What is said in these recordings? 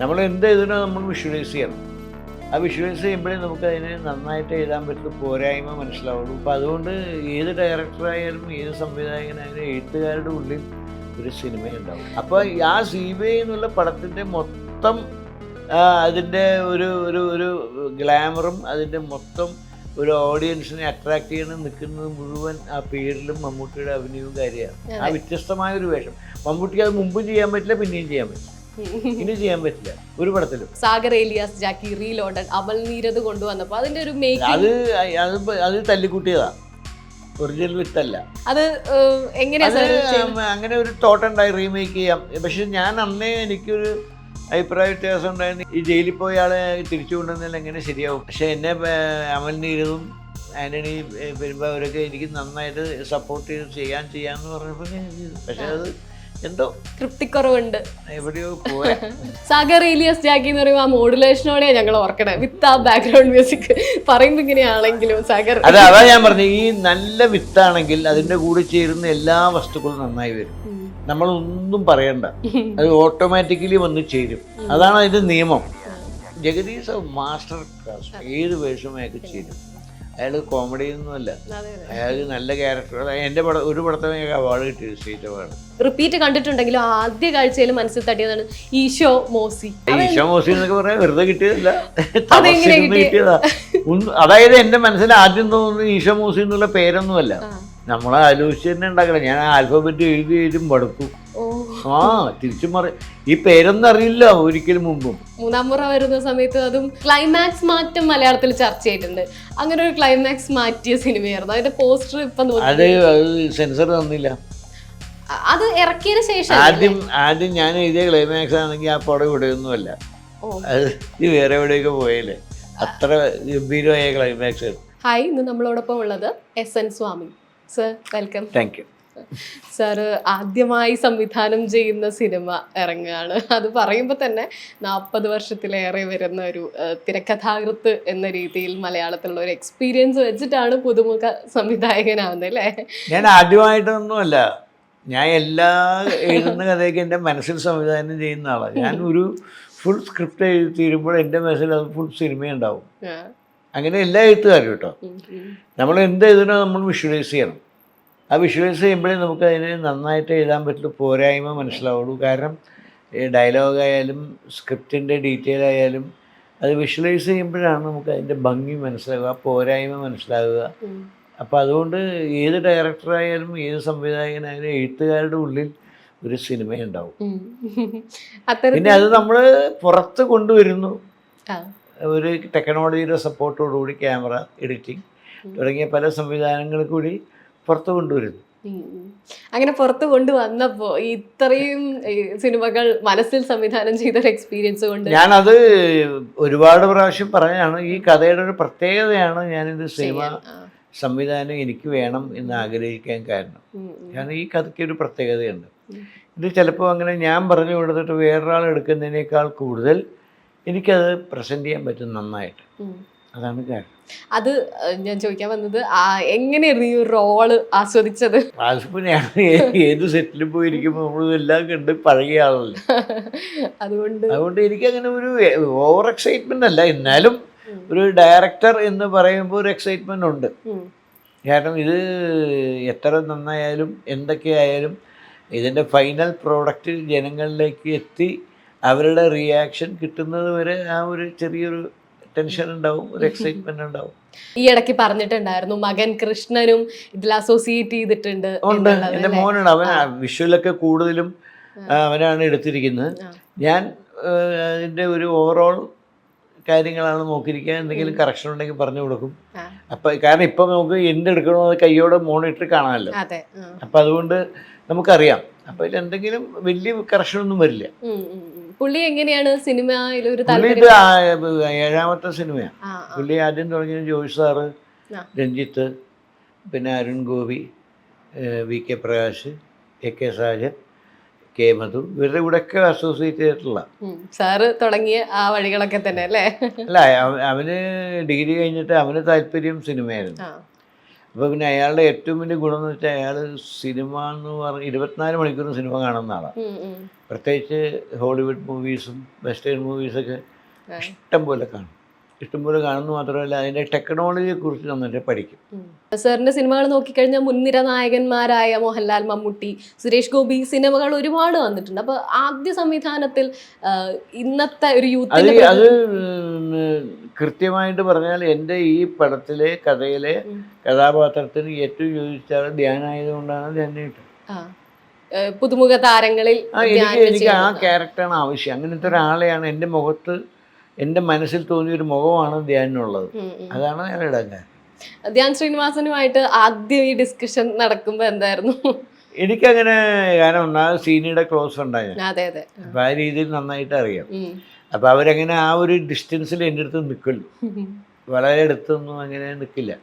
നമ്മൾ എന്ത് എഴുതണോ നമ്മൾ വിഷ്വലൈസ് ചെയ്യണം. ആ വിഷ്വലൈസ് ചെയ്യുമ്പോഴേ നമുക്ക് അതിന് നന്നായിട്ട് എഴുതാൻ പറ്റും, പോരായ്മ മനസ്സിലാവുള്ളൂ. അപ്പോൾ അതുകൊണ്ട് ഏത് ഡയറക്ടറായാലും ഏത് സംവിധായകനായാലും എഴുത്തുകാരുടെ ഉള്ളിൽ ഒരു സിനിമയുണ്ടാവും. അപ്പോൾ ആ CBI എന്നുള്ള പടത്തിൻ്റെ മൊത്തം അതിൻ്റെ ഒരു ഒരു ഒരു ഗ്ലാമറും അതിൻ്റെ മൊത്തം ഒരു ഓഡിയൻസിനെ അട്രാക്ട് ചെയ്യണം നിൽക്കുന്നത് മുഴുവൻ ആ പേരിലും മമ്മൂട്ടിയുടെ അഭിനയവും കാര്യമാണ്. ആ വ്യത്യസ്തമായൊരു വേഷം മമ്മൂട്ടിക്ക് അത് മുമ്പും ചെയ്യാൻ പറ്റില്ല, പിന്നെയും ചെയ്യാൻ പറ്റില്ല, ഇനി ചെയ്യാൻ പറ്റില്ല ഒരു പടത്തിലും. സാഗർ ഏലിയാസ് ജാക്കി റീലോഡഡ് അമൽ നീരദ് കൊണ്ടുവന്നപ്പോൾ അതിന്റെ ഒരു അത് തല്ലിക്കൂട്ടിയതാ, ഒറിജിനൽ വിത്തല്ല. അത് എങ്ങനെയാ അങ്ങനെ ഒരു തോട്ട് ഉണ്ടായി റീമേക്ക് ചെയ്യാം. പക്ഷെ ഞാൻ അന്നേ എനിക്കൊരു അഭിപ്രായ വ്യത്യാസം ഉണ്ടായിരുന്നു. ഈ ജയിലിൽ പോയ ആളെ തിരിച്ചു കൊണ്ടുവന്നാൽ എങ്ങനെ ശരിയാവും. പക്ഷെ എന്നെ അമൽ നീരദും ആൻ്റണി പെരുമ്പാവൂരൊക്കെ അവരൊക്കെ എനിക്ക് നന്നായിട്ട് സപ്പോർട്ട് ചെയ്ത് ചെയ്യാമെന്ന് പറഞ്ഞപ്പോൾ ഞാൻ ചെയ്തു. പക്ഷെ അത് എന്തോ തൃപ്തിക്കുറവുണ്ട്, എവിടെയോ പോയാ. സാഗർ ഏലിയാസ് ജാക്കി എന്ന് പറയുമ്പോൾ ആ മോഡുലേഷനോടെ ഞങ്ങൾ ഓർക്കണേ, വിത്ത് ആ ബാക്ക്ഗ്രൗണ്ട് മ്യൂസിക് പറയുമ്പോൾ ഇങ്ങനെയാണെങ്കിലും സാഗർ അതാ ഞാൻ പറഞ്ഞു, ഈ നല്ല വിത്താണെങ്കിൽ അതിൻ്റെ കൂടെ ചേരുന്ന എല്ലാ വസ്തുക്കളും നന്നായി വരും. നമ്മളൊന്നും പറയണ്ട, അത് ഓട്ടോമാറ്റിക്കലി വന്ന് ചേരും. അതാണ് അതിൻ്റെ നിയമം. ജഗദീഷ് മാസ്റ്റർ ക്ലാസ്, ഏത് വേഷവും അയാൾക്ക് ചേരും. അയാൾ കോമഡിയൊന്നുമല്ല, അയാൾ നല്ല ക്യാരക്ടർ. എൻ്റെ ഒരു പടത്തെ അവാർഡ് കിട്ടിയത്, സ്റ്റേറ്റ് അവാർഡ്. റിപ്പീറ്റ് കണ്ടിട്ടുണ്ടെങ്കിലും ആദ്യ കാഴ്ചയിൽ മനസ്സിൽ തട്ടിയതാണ് ഈശോ മോസി. ഈശോ മോസി എന്നൊക്കെ പറയാൻ വെറുതെ കിട്ടിയതല്ല, കിട്ടിയതാ. അതായത് എൻ്റെ മനസ്സിൽ ആദ്യം തോന്നുന്നത് ഈശോ മോസി എന്നുള്ള പേരൊന്നുമല്ല, നമ്മളെ ആലോചിച്ച് തന്നെ ഉണ്ടാക്കണം. ഞാൻ ആൽഫബറ്റ് എഴുതി മടുത്തു. തിരിച്ചും ഈ പേരൊന്നും അറിയില്ല ഒരിക്കലും മുമ്പും. മൂന്നാം മുറ വരുന്ന സമയത്ത് അതും ക്ലൈമാക്സ് മാറ്റം മലയാളത്തിൽ ചർച്ച ചെയ്തിട്ടുണ്ട്. അങ്ങനെ ഒരു ക്ലൈമാക്സ് മാറ്റിയ സിനിമയായിരുന്നു. അതിന്റെ പോസ്റ്റർ ഇപ്പൊ അത് സെൻസർ തന്നില്ല. അത് ഇറക്കിയതിന് ശേഷം ആദ്യം ഞാൻ എഴുതിയ ക്ലൈമാക്സ് ആണെങ്കിൽ ആ പടം ഇവിടെയൊന്നുമല്ല, അത് വേറെ എവിടെയൊക്കെ പോയല്ലേ. അത്ര ഗംഭീരമായ ക്ലൈമാക്സ്. ഹായ്, ഇന്ന് നമ്മളോടൊപ്പം ഉള്ളത് SN Swami sir. Welcome. Thank you sir. ആദ്യമായി സംവിധാനം ചെയ്യുന്ന സിനിമ ഇറങ്ങുകയാണ്. അത് പറയുമ്പോൾ തന്നെ 40 വർഷത്തിലേറെ വരുന്ന ഒരു തിരക്കഥാകൃത്ത് എന്ന രീതിയിൽ മലയാളത്തിലുള്ള ഒരു എക്സ്പീരിയൻസ് വെച്ചിട്ടാണ് പുതുമുഖ സംവിധായകനാവുന്നത് അല്ലേ? ഞാൻ ആദ്യമായിട്ടൊന്നുമല്ല, ഞാൻ എല്ലാ എഴുതുന്ന കഥയ്ക്ക് എൻ്റെ മനസ്സിൽ സംവിധാനം ചെയ്യുന്ന ആളാണ്. ഞാൻ ഒരു ഫുൾ സ്ക്രിപ്റ്റ് എഴുതി തീരുമ്പോൾ എൻ്റെ മനസ്സിൽ അത് ഫുൾ സിനിമയുണ്ടാവും. അങ്ങനെ എല്ലാ എഴുത്തുകാരും കേട്ടോ. നമ്മൾ എന്ത് എഴുതണോ നമ്മൾ വിഷ്വലൈസ് ചെയ്യണം. ആ വിഷ്വലൈസ് ചെയ്യുമ്പോഴേ നമുക്ക് അതിന് നന്നായിട്ട് എഴുതാൻ പറ്റുള്ളൂ, പോരായ്മ മനസ്സിലാവുള്ളൂ. കാരണം ഡയലോഗായാലും സ്ക്രിപ്റ്റിൻ്റെ ഡീറ്റെയിൽ ആയാലും അത് വിഷ്വലൈസ് ചെയ്യുമ്പോഴാണ് നമുക്ക് അതിൻ്റെ ഭംഗി മനസ്സിലാവുക, പോരായ്മ മനസ്സിലാവുക. അപ്പോൾ അതുകൊണ്ട് ഏത് ഡയറക്ടറായാലും ഏത് സംവിധായകനായാലും എഴുത്തുകാരുടെ ഉള്ളിൽ ഒരു സിനിമയുണ്ടാവും. പിന്നെ അത് നമ്മൾ പുറത്ത് കൊണ്ടുവരുന്നു. ഒരു ടെക്നോളജിയുടെ സപ്പോർട്ടോടുകൂടി ക്യാമറ, എഡിറ്റിംഗ് തുടങ്ങിയ പല സംവിധാനങ്ങൾ കൂടി പുറത്ത് കൊണ്ടുവരുന്നു. അങ്ങനെ പുറത്ത് കൊണ്ടുവന്നപ്പോൾ ഇത്രയും സിനിമകൾ മനസ്സിൽ സംവിധാനം ചെയ്തൊരു എക്സ്പീരിയൻസ് കൊണ്ട് ഞാനത് ഒരുപാട് പ്രാവശ്യം പറഞ്ഞാണ്. ഈ കഥയുടെ ഒരു പ്രത്യേകതയാണ് ഞാനിത് സിനിമ സംവിധാനം എനിക്ക് വേണം എന്ന് ആഗ്രഹിക്കാൻ കാരണം. കാരണം ഈ കഥയ്ക്ക് ഒരു പ്രത്യേകതയുണ്ട്. ഇത് ചിലപ്പോൾ അങ്ങനെ ഞാൻ പറഞ്ഞു കൊടുത്തിട്ട് വേറൊരാൾ എടുക്കുന്നതിനേക്കാൾ കൂടുതൽ എനിക്കത് പ്രസൻറ്റ് ചെയ്യാൻ പറ്റും നന്നായിട്ട്. അതാണ് കാരണം. അത് ഞാൻ ചോദിക്കാൻ വന്നത്, എങ്ങനെയായിരുന്നു ഈ റോള് ആസ്വദിച്ചത്? ഞാൻ ഏത് സെറ്റിലും പോയിരിക്കുമ്പോൾ നമ്മളിതെല്ലാം കണ്ട് പഴകിയ ആളല്ലേ. അതുകൊണ്ട് എനിക്കങ്ങനെ ഒരു ഓവർ എക്സൈറ്റ്മെന്റ് അല്ല, എന്നാലും ഒരു ഡയറക്ടർ എന്ന് പറയുമ്പോൾ ഒരു എക്സൈറ്റ്മെന്റ് ഉണ്ട്. കാരണം ഇത് എത്ര നന്നായാലും എന്തൊക്കെയായാലും ഇതിൻ്റെ ഫൈനൽ പ്രോഡക്റ്റ് ജനങ്ങളിലേക്ക് എത്തി അവരുടെ റിയാക്ഷൻ കിട്ടുന്നത് വരെ ആ ഒരു ചെറിയൊരു ടെൻഷൻ ഉണ്ടാവും, ഒരു എക്സൈറ്റ്മെന്റ് ഉണ്ടാവും. ഈ ഇടയ്ക്ക് പറഞ്ഞിട്ടുണ്ടായിരുന്നു മകൻ കൃഷ്ണനും ഇതിൽ അസോസിയേറ്റ് ചെയ്തിട്ടുണ്ട്. ഉണ്ട്, എൻ്റെ മോനാണ്. അവൻ വിഷ്വലൊക്കെ കൂടുതലും അവനാണ് എടുത്തിരിക്കുന്നത്. ഞാൻ അതിൻ്റെ ഒരു ഓവറോൾ കാര്യങ്ങളാണ് നോക്കിയിരിക്കുക. എന്തെങ്കിലും കറക്ഷൻ ഉണ്ടെങ്കിൽ പറഞ്ഞു കൊടുക്കും. അപ്പം കാരണം ഇപ്പം നമുക്ക് എന്തെടുക്കണോ അത് കയ്യോടെ മോണിറ്റർ കാണാമല്ലോ. അപ്പം അതുകൊണ്ട് നമുക്കറിയാം. അപ്പം ഇതിൽ എന്തെങ്കിലും വലിയ കറക്ഷനൊന്നും വരില്ല. പുള്ളി എങ്ങനെയാണ് സിനിമയിൽ ഒരു ഇത് 7ാമത്തെ സിനിമയാണ്. പുള്ളി ആദ്യം തുടങ്ങിയത് ജോയ് സാറ്, രഞ്ജിത്ത്, പിന്നെ Arun Gopi, VK Prakash, AK Sajan, K മധു, ഇവരുടെ കൂടെയൊക്കെ അസോസിയേറ്റ് ചെയ്തിട്ടുള്ള സാറ് തുടങ്ങിയ ആ വഴികളൊക്കെ തന്നെ അല്ലേ? അല്ല, അവന് ഡിഗ്രി കഴിഞ്ഞിട്ട് അവന് താല്പര്യം സിനിമയായിരുന്നു. അപ്പോൾ പിന്നെ അയാളുടെ ഏറ്റവും വലിയ ഗുണം എന്ന് വെച്ചാൽ അയാൾ സിനിമ എന്ന് പറഞ്ഞ് 24 മണിക്കൂറും സിനിമ കാണുന്ന ആളാണ്. പ്രത്യേകിച്ച് ഹോളിവുഡ് മൂവീസും വെസ്റ്റേൺ മൂവീസൊക്കെ ഇഷ്ടംപോലെ കാണും. ഇഷ്ടംപോലെ കാണുന്നു മാത്രമല്ല അതിൻ്റെ ടെക്നോളജിയെക്കുറിച്ച് നന്നായിട്ട് പഠിക്കും. സാറിൻ്റെ സിനിമകൾ നോക്കിക്കഴിഞ്ഞാൽ മുൻനിര നായകന്മാരായ മോഹൻലാൽ, മമ്മൂട്ടി, സുരേഷ് ഗോപി സിനിമകൾ ഒരുപാട് വന്നിട്ടുണ്ട്. അപ്പോൾ ആദ്യ സംവിധാനത്തിൽ ഇന്നത്തെ ഒരു യൂത്ത് അത് കൃത്യമായിട്ട് പറഞ്ഞാൽ എൻ്റെ ഈ പടത്തിലെ കഥയിലെ കഥാപാത്രത്തിന് ഏറ്റവും യോജിച്ചാൽ ധ്യാനായതുകൊണ്ടാണ് ധ്യാനായിട്ട്. പുതുമുഖ താരങ്ങളിൽ എനിക്ക് ആ ക്യാരക്ടറാണ് ആവശ്യം. അങ്ങനത്തെ ഒരാളെയാണ് എൻ്റെ മുഖത്ത്, എൻ്റെ മനസ്സിൽ തോന്നിയൊരു മുഖമാണ് ധ്യാനിനുള്ളത്. അതാണ് ഞാൻ ഇടാൻ കാരണം. ധ്യാൻ ശ്രീനിവാസനുമായിട്ട് ആദ്യം ഈ ഡിസ്കഷൻ നടക്കുമ്പോൾ എന്തായിരുന്നു? എനിക്കങ്ങനെ കാരണം ഒന്നാമത് സീനിയുടെ ക്ലോസ് ഉണ്ടായി, അതെ അതെ, അപ്പം ആ രീതിയിൽ നന്നായിട്ട് അറിയാം. അപ്പം അവരങ്ങനെ ആ ഒരു ഡിസ്റ്റൻസിൽ എൻ്റെ അടുത്ത് നിൽക്കുള്ളൂ, വളരെ അടുത്തൊന്നും അങ്ങനെ നിൽക്കില്ല.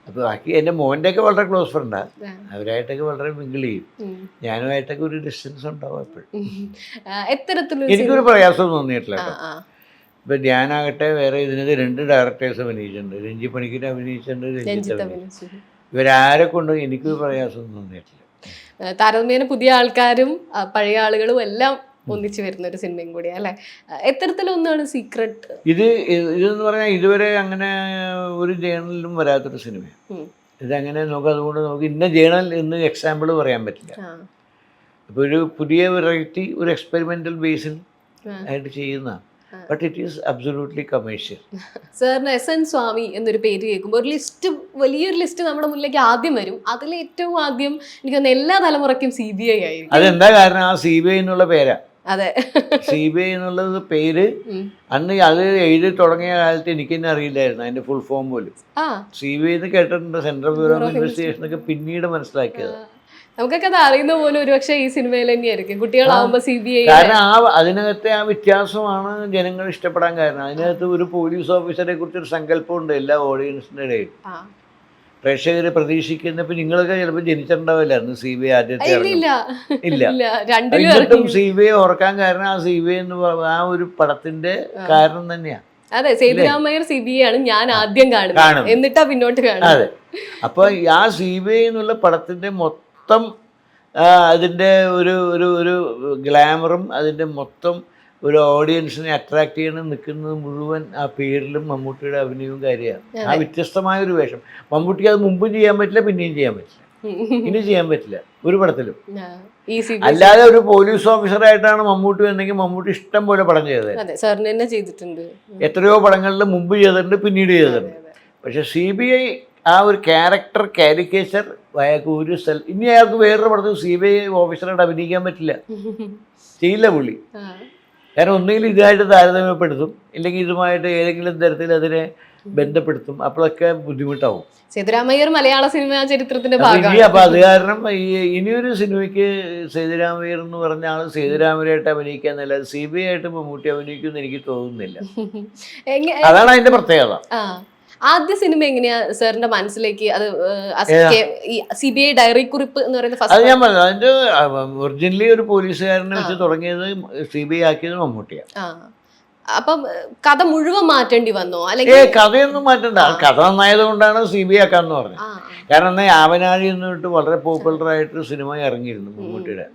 അപ്പോൾ ബാക്കി എൻ്റെ മോൻ്റെയൊക്കെ വളരെ ക്ലോസ് ഫ്രണ്ടാണ്, അവരായിട്ടൊക്കെ വളരെ മിങ്കിൾ ചെയ്യും. ഞാനുമായിട്ടൊക്കെ ഒരു ഡിസ്റ്റൻസ് ഉണ്ടാവും എപ്പോഴും. എനിക്കൊരു പ്രയാസം തോന്നിയിട്ടില്ല. ഇപ്പം ഞാനാകട്ടെ വേറെ ഇതിനകത്ത് 2 ഡയറക്ടേഴ്സ് അഭിനയിച്ചിട്ടുണ്ട്, രഞ്ജി പണിക്കർ അഭിനയിച്ചിട്ടുണ്ട്, രഞ്ജിത്ത് അഭിനയിച്ചിട്ടുണ്ട്. ഇവരാരെ കൊണ്ടും എനിക്കൊരു പ്രയാസം തോന്നിയിട്ടില്ല. താരതമ്യേന പുതിയ ആൾക്കാരും പഴയ ആളുകളും എല്ലാം ഒന്നിച്ചു വരുന്ന ഒരു സിനിമയും കൂടിയാണ് അല്ലേ? എത്തരത്തിലൊന്നാണ് സീക്രട്ട്? ഇതെന്ന് പറഞ്ഞാൽ ഇതുവരെ അങ്ങനെ ഒരു ജേണലിലും വരാത്തൊരു സിനിമയാണ്. ഇതങ്ങനെ നോക്കുക, അതുകൊണ്ട് നമുക്ക് ഇന്ന ജേണൽ എന്ന് എക്സാമ്പിൾ പറയാൻ പറ്റില്ല. അപ്പോൾ ഒരു പുതിയ വെറൈറ്റി, ഒരു എക്സ്പെരിമെൻ്റൽ ബേസിൽ ആയിട്ട് ചെയ്യുന്ന, but it is absolutely commercial. സാറിന് SN സ്വാമി എന്നൊരു പേര് കേൾക്കുമ്പോൾ ഒരു ലിസ്റ്റ്, വലിയൊരു ലിസ്റ്റ് നമ്മുടെ മുന്നിലേക്ക് ആദ്യം വരും. അതിൽ ഏറ്റവും ആദ്യം എനിക്ക് തോന്നുന്നു എല്ലാ തലമുറയ്ക്കും CBI ആയിരിക്കും. അതെന്താ കാരണം? ആ CBI എന്നുള്ള പേരാ. അതെ, CBI എന്നുള്ളത് പേര് അന്ന് അത് എഴുതി തുടങ്ങിയ കാലത്ത് എനിക്ക് തന്നെ അറിയില്ലായിരുന്നു അതിന്റെ ഫുൾ ഫോം പോലും. CBI എന്ന് കേട്ടിട്ടുണ്ട്, സെൻട്രൽ ബ്യൂറോ ഓഫ് ഇൻവെസ്റ്റിഗേഷൻ ഒക്കെ പിന്നീട് മനസ്സിലാക്കിയത്. നമുക്കൊക്കെ അത് അറിയുന്ന പോലും ഒരുപക്ഷെ ഈ സിനിമയിൽ തന്നെയായിരിക്കും. കുട്ടികളാവുമ്പോൾ CBI, കാരണം അതിനകത്തെ ആ വ്യത്യാസമാണ് ജനങ്ങൾ ഇഷ്ടപ്പെടാൻ കാരണം. അതിനകത്ത് ഒരു പോലീസ് ഓഫീസറെ കുറിച്ചൊരു സങ്കല്പമുണ്ട് എല്ലാ ഓഡിയൻസിന്റെ ഇടയിൽ. പ്രേക്ഷകർ പ്രതീക്ഷിക്കുന്ന, ഇപ്പൊ നിങ്ങളൊക്കെ ചിലപ്പോൾ ജനിച്ചിട്ടുണ്ടാവില്ല അന്ന് CBI ആദ്യത്തെ ഇല്ല. എന്നിട്ടും CBI ഓർക്കാൻ കാരണം ആ CBI എന്ന് ആ ഒരു പടത്തിന്റെ കാരണം തന്നെയാണ്. അതെ, സേതുരാമയ്യർ CBI ആണ് ഞാൻ ആദ്യം കാണുന്നത്, എന്നിട്ടാ പിന്നോട്ട് കാണുന്നത്. അതെ, അപ്പൊ ആ CBI എന്നുള്ള പടത്തിന്റെ മൊത്തം അതിന്റെ ഒരു ഒരു ഒരു ഗ്ലാമറും അതിന്റെ മൊത്തം ഒരു ഓഡിയൻസിനെ അട്രാക്ട് ചെയ്യണം നിൽക്കുന്നത് മുഴുവൻ ആ പേരിലും മമ്മൂട്ടിയുടെ അഭിനയവും കാര്യമാണ്. ആ വ്യത്യസ്തമായ ഒരു വേഷം മമ്മൂട്ടിക്ക് അത് മുമ്പും ചെയ്യാൻ പറ്റില്ല, പിന്നെയും ചെയ്യാൻ പറ്റില്ല, ഇനി ചെയ്യാൻ പറ്റില്ല ഒരു പടത്തിലും. അല്ലാതെ ഒരു പോലീസ് ഓഫീസറായിട്ടാണ് മമ്മൂട്ടി വന്നെങ്കിൽ മമ്മൂട്ടി ഇഷ്ടം പോലെ പടം ചെയ്തത്. എത്രയോ പടങ്ങളിൽ മുമ്പ് ചെയ്തിട്ടുണ്ട്, പിന്നീട് ചെയ്തിട്ടുണ്ട്. പക്ഷെ CBI ആ ഒരു ക്യാരക്ടർ കാരിക്കേച്ചർ അയാൾക്ക് ഒരു ഇനി അയാൾക്ക് വേറൊരു പടത്തിൽ CBI ഓഫീസറായിട്ട് അഭിനയിക്കാൻ പറ്റില്ല, ചെയ്യില്ല പുള്ളി. കാരണം ഒന്നുകിൽ ഇതായിട്ട് താരതമ്യപ്പെടുത്തും, ഇല്ലെങ്കിൽ ഇതുമായിട്ട് ഏതെങ്കിലും തരത്തിൽ അതിനെ ബന്ധപ്പെടുത്തും, അപ്പോഴൊക്കെ ബുദ്ധിമുട്ടാവും. സേതുരാമയ്യർ മലയാള സിനിമാ ചരിത്രത്തിന്റെ ഭാഗമാണ്. അപ്പൊ അത് കാരണം ഇനിയൊരു സിനിമയ്ക്ക് സേതുരാമയ്യർ എന്ന് പറഞ്ഞ ആള് സേതുരാമയ്യരായിട്ട് അഭിനയിക്കാൻ നല്ലത് CBI ആയിട്ട് മമ്മൂട്ടി അഭിനയിക്കുമെന്ന് എനിക്ക് തോന്നുന്നില്ല. അതാണ് അതിന്റെ പ്രത്യേകത. ആദ്യ സിനിമ എങ്ങനെയാ സാറിന്റെ മനസ്സിലേക്ക്? അത് CBI ഡയറി കുറിപ്പ് എന്ന് പറയുന്നത് അത് ഞാൻ പറഞ്ഞു, അതിന്റെ ഒറിജിനലി ഒരു പോലീസുകാരനെ വെച്ച് തുടങ്ങിയത് CBI ആക്കിയത് മമ്മൂട്ടിയാണ്. അപ്പം കഥ മുഴുവൻ മാറ്റേണ്ടി വന്നോ? അല്ലെങ്കിൽ കഥയൊന്നും മാറ്റണ്ട, കഥ നന്നായത് കൊണ്ടാണ് CBI ആക്കാന്ന് പറഞ്ഞത്. കാരണം എന്നാൽ ആവനാഴി എന്നിട്ട് വളരെ പോപ്പുലറായിട്ട് സിനിമ ഇറങ്ങിയിരുന്നു മമ്മൂട്ടിയുടെ.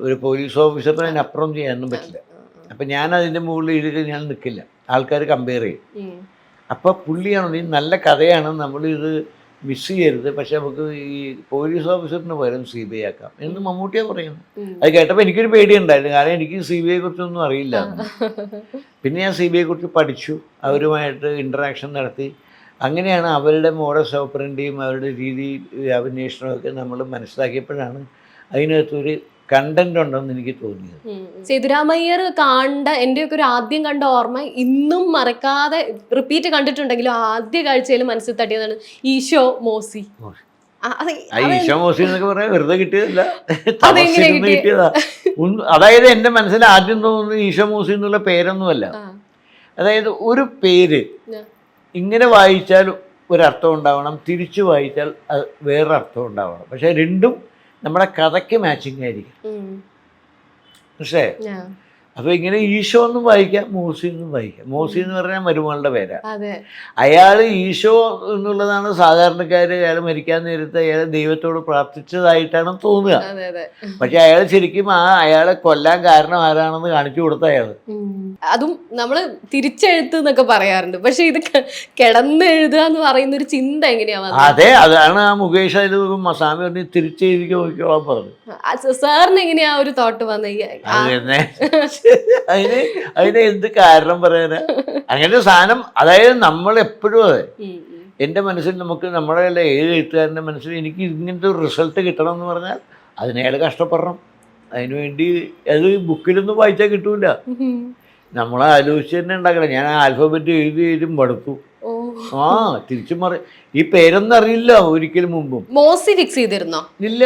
ഒരു പോലീസ് ഓഫീസറിന് അതിനപ്പുറം ചെയ്യാനൊന്നും പറ്റില്ല. അപ്പം ഞാൻ അതിൻ്റെ മുകളിൽ ഇതിൽ ഞാൻ നിൽക്കില്ല, ആൾക്കാർ കമ്പയർ ചെയ്യും. അപ്പോൾ പുള്ളിയാണ്, ഈ നല്ല കഥയാണ്, നമ്മളിത് മിസ് ചെയ്യരുത്, പക്ഷെ നമുക്ക് ഈ പോലീസ് ഓഫീസറിന് പകരം CBI ആക്കാം എന്ന് മമ്മൂട്ടിയാണ് പറയുന്നത്. അത് കേട്ടപ്പോൾ എനിക്കൊരു പേടിയുണ്ടായിരുന്നു, കാരണം എനിക്ക് CBI കുറിച്ചൊന്നും അറിയില്ല. പിന്നെ ഞാൻ CBI കുറിച്ച് പഠിച്ചു, അവരുമായിട്ട് ഇൻറ്ററാക്ഷൻ നടത്തി. അങ്ങനെയാണ് അവരുടെ മോഡസ് ഓപ്പറൻഡിയും അവരുടെ രീതി അന്വേഷണമൊക്കെ നമ്മൾ മനസ്സിലാക്കിയപ്പോഴാണ് അതിനകത്തൊരു കണ്ടന്റ് ഉണ്ടെന്ന് എനിക്ക് തോന്നിയത്. സേതുരാമയ്യർ എന്റെയൊക്കെ ഒരു ആദ്യം കണ്ട ഓർമ്മ ഇന്നും മറക്കാതെ റിപ്പീറ്റ് കണ്ടിട്ടുണ്ടെങ്കിലും ആദ്യ കാഴ്ചയിൽ മനസ്സിൽ തട്ടിയതാണ് ഈശോ മോസി. ഈശോ മോസി എന്നൊക്കെ പറയാൻ വെറുതെ കിട്ടിയതല്ല, കിട്ടിയതാ. അതായത് എൻ്റെ മനസ്സിൽ ആദ്യം തോന്നുന്നത് ഈശോ മോസി എന്നുള്ള പേരൊന്നുമല്ല. അതായത് ഒരു പേര് ഇങ്ങനെ വായിച്ചാൽ ഒരർത്ഥം ഉണ്ടാവണം, തിരിച്ചു വായിച്ചാൽ വേറൊരർത്ഥം ഉണ്ടാവണം. പക്ഷെ രണ്ടും നമ്മുടെ കഥയ്ക്ക് മാച്ചിങ് ആയിരിക്കും. പക്ഷേ അപ്പോൾ ഇങ്ങനെ ഈശോ എന്നും വായിക്കാം, മോസി എന്നും വായിക്കാം. മോസി എന്ന് പറഞ്ഞാൽ മരുമകളുടെ പേരാണ്. അതെ. അയാൾ ഈശോ എന്നുള്ളതാണ് സാധാരണക്കാർ അയാൾ മരിക്കാൻ നേരത്ത് അയാൾ ദൈവത്തോട് പ്രാർത്ഥിച്ചതായിട്ടാണ് തോന്നുക. അതെ അതെ. പക്ഷെ അയാൾ ശരിക്കും അയാളെ കൊല്ലാൻ കാരണം ആരാണെന്ന് കാണിച്ചു കൊടുത്ത അയാൾ. അതും നമ്മള് തിരിച്ചെഴുത്ത് എന്നൊക്കെ പറയാറുണ്ട്. പക്ഷെ ഇത് കിടന്ന് എഴുതുക എന്ന് പറയുന്ന ഒരു ചിന്ത എങ്ങനെയാ? അതെ, അതാണ് ആ മുകേഷ് അതിൽ സ്വാമി പറഞ്ഞ് തിരിച്ചെഴുതിക്ക് നോക്കിക്കോളാൻ പറഞ്ഞു. സാറിന് എങ്ങനെയാ ഒരു തോട്ട് വന്ന? അത് തന്നെ, അതിന് എന്ത് കാരണം പറയാനാ? അങ്ങനെ സാധനം, അതായത് നമ്മൾ എപ്പോഴും അതെ, എൻ്റെ മനസ്സിൽ നമുക്ക് നമ്മുടെ ഏത് എഴുത്തുകാരൻ്റെ മനസ്സിൽ എനിക്ക് ഇങ്ങനത്തെ ഒരു റിസൾട്ട് കിട്ടണം എന്ന് പറഞ്ഞാൽ അതിനയാൾ കഷ്ടപ്പെടണം. അതിനുവേണ്ടി അത് ബുക്കിലൊന്നും വായിച്ചാൽ കിട്ടൂല, നമ്മൾ ആലോചിച്ച് തന്നെ ഉണ്ടാക്കണം. ഞാൻ ആൽഫബറ്റ് എഴുതി മടുത്തു. തിരിച്ചും ഈ പേരൊന്നും അറിയില്ല ഒരിക്കലും മുമ്പും. മോസി ഫിക്സ് ചെയ്തിരുന്നോ? ഇല്ല,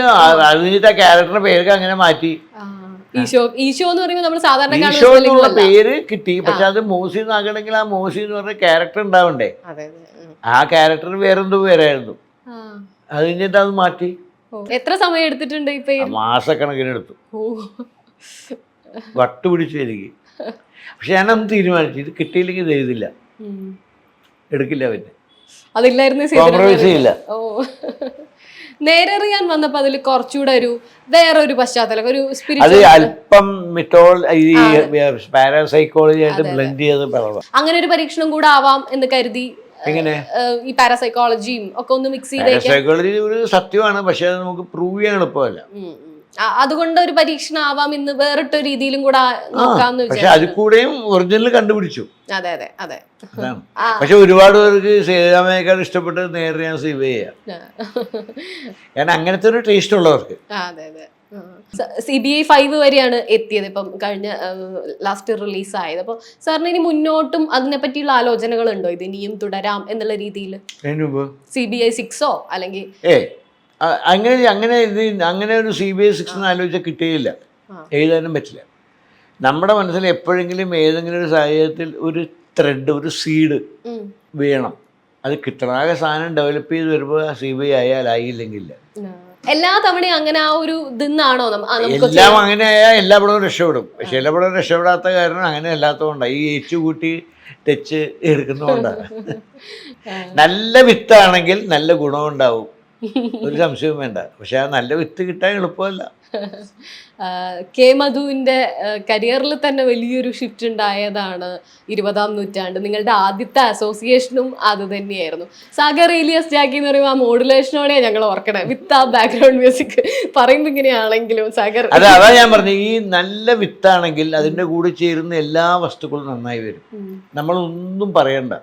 അത് കഴിഞ്ഞിട്ട് ആ ക്യാരക്ടറുടെ പേരൊക്കെ അങ്ങനെ മാറ്റി. ഈശോ എന്ന് പറയുമ്പോൾ നമ്മൾ സാധാരണ ഈശോ എന്നുള്ള പേര് കിട്ടി, പക്ഷെ അത് മോസി എന്നാകണമെങ്കിൽ ആ മോസി എന്ന് പറഞ്ഞ ക്യാരക്ടർ ഉണ്ടാവണ്ടേ. ആ ക്യാരക്ടർ വേറെന്തോ പേരായിരുന്നു, അത് കഴിഞ്ഞിട്ട് അത് മാറ്റി. എത്ര സമയം എടുത്തിട്ടുണ്ട് ഈ പേര്? മാസക്കണക്കിനെടുത്തു, വട്ടുപിടിച്ചു എനിക്ക്. പക്ഷെ ഞാനൊന്ന് തീരുമാനിച്ചു, ഇത് കിട്ടിയില്ലെങ്കിൽ ഇത് എഴുതില്ല, എടുക്കില്ല. പിന്നെ അതില്ലായിരുന്നു, കോംപ്രമൈസ് ചെയ്യില്ല. നേരറിയാൻ വന്നപ്പോ അതിൽ കുറച്ചുകൂടെ ഒരു വേറൊരു പശ്ചാത്തലം, ഒരു അത് അല്പം പാരാസൈക്കോളജി ആയിട്ട് ബ്ലെൻഡ് ചെയ്ത് പറയണം. അങ്ങനെ ഒരു പരീക്ഷണം കൂടെ ആവാം എന്ന് കരുതി. എങ്ങനെ ഈ പാരാസൈക്കോളജിയും ഒക്കെ ഒന്ന് മിക്സ് ചെയ്ത്? പാരാസൈക്കോളജി ഒരു സത്യമാണ്, പക്ഷെ അത് നമുക്ക് പ്രൂവ് ചെയ്യാൻ എളുപ്പമല്ല. അതുകൊണ്ട് ഒരു പരീക്ഷണം ആവാം ഇന്ന് വേറിട്ട രീതിയിലും കൂടെ നോക്കാന്ന് വെച്ചാൽ. പക്ഷെ അതിൽ കൂടെയും ഒറിജിനൽ കണ്ടുപിടിച്ചു. അതെ അതെ അതെ. പക്ഷെ ഒരുപാട് പേർക്ക് ശ്രീരാമയേക്കാൾ ഇഷ്ടപ്പെട്ട് നേരിയ സിബിഐ, കാരണം അങ്ങനത്തെ ഒരു ടേസ്റ്റ് ഉള്ളവർക്ക്. അതെ അതെ. CBI 5 വരെയാണ് എത്തിയത് ഇപ്പം കഴിഞ്ഞ ലാസ്റ്റ് റിലീസ് ആയത്. അപ്പോൾ സാറിന് ഇനി മുന്നോട്ടും അതിനെ പറ്റിയുള്ള ആലോചനകളുണ്ടോ, ഇത് ഇനിയും തുടരാം എന്നുള്ള രീതിയിൽ? CBI 6 അല്ലെങ്കിൽ അങ്ങനെ ഒരു CBI 6 ആലോചിച്ചാൽ കിട്ടുകയില്ല, എഴുതാനും പറ്റില്ല. നമ്മുടെ മനസ്സിൽ എപ്പോഴെങ്കിലും ഏതെങ്കിലും ഒരു സാഹചര്യത്തിൽ ഒരു ത്രെഡ്, ഒരു സീഡ് വീണം, അത് കിട്ടണം. ആകെ സാധനം ഡെവലപ്പ് ചെയ്ത് വരുമ്പോൾ CBI ആയില്ലെങ്കില്ല. എല്ലാ തവണയും അങ്ങനെ ആ ഒരു ഇതെന്നാണോ? എല്ലാം അങ്ങനെ ആയാൽ എല്ലാ പടവും രക്ഷപ്പെടും. പക്ഷെ എല്ലാ പടവും രക്ഷപ്പെടാത്ത കാരണം അങ്ങനെ അല്ലാത്തതുകൊണ്ടാണ്, ഈ ഏച്ചുകൂട്ടി ടച്ച് എടുക്കുന്നതുകൊണ്ടാണ്. നല്ല വിത്താണെങ്കിൽ നല്ല ഗുണമുണ്ടാവും, ഒരു സംശയവും വേണ്ട. പക്ഷെ ആ നല്ല വിത്ത് കിട്ടാൻ എളുപ്പമല്ല. കെ മധുവിൻ്റെ കരിയറിൽ തന്നെ വലിയൊരു ഷിഫ്റ്റ് ഉണ്ടായതാണ് 20ാം നൂറ്റാണ്ട്. നിങ്ങളുടെ ആദ്യത്തെ അസോസിയേഷനും അത് തന്നെയായിരുന്നു. സാഗർ ഏലിയാസ് ജാക്കി എന്ന് പറയുമ്പോൾ ആ മോഡുലേഷനോടെ ഞങ്ങൾ ഓർക്കണേ, വിത്ത് ആ ബാക്ക്ഗ്രൗണ്ട് മ്യൂസിക് പറയുമ്പോൾ ഇങ്ങനെയാണെങ്കിലും സാഗർ. അതാ ഞാൻ പറഞ്ഞു, ഈ നല്ല വിത്താണെങ്കിൽ അതിൻ്റെ കൂടെ ചേരുന്ന എല്ലാ വസ്തുക്കളും നന്നായി വരും. നമ്മളൊന്നും പറയണ്ട,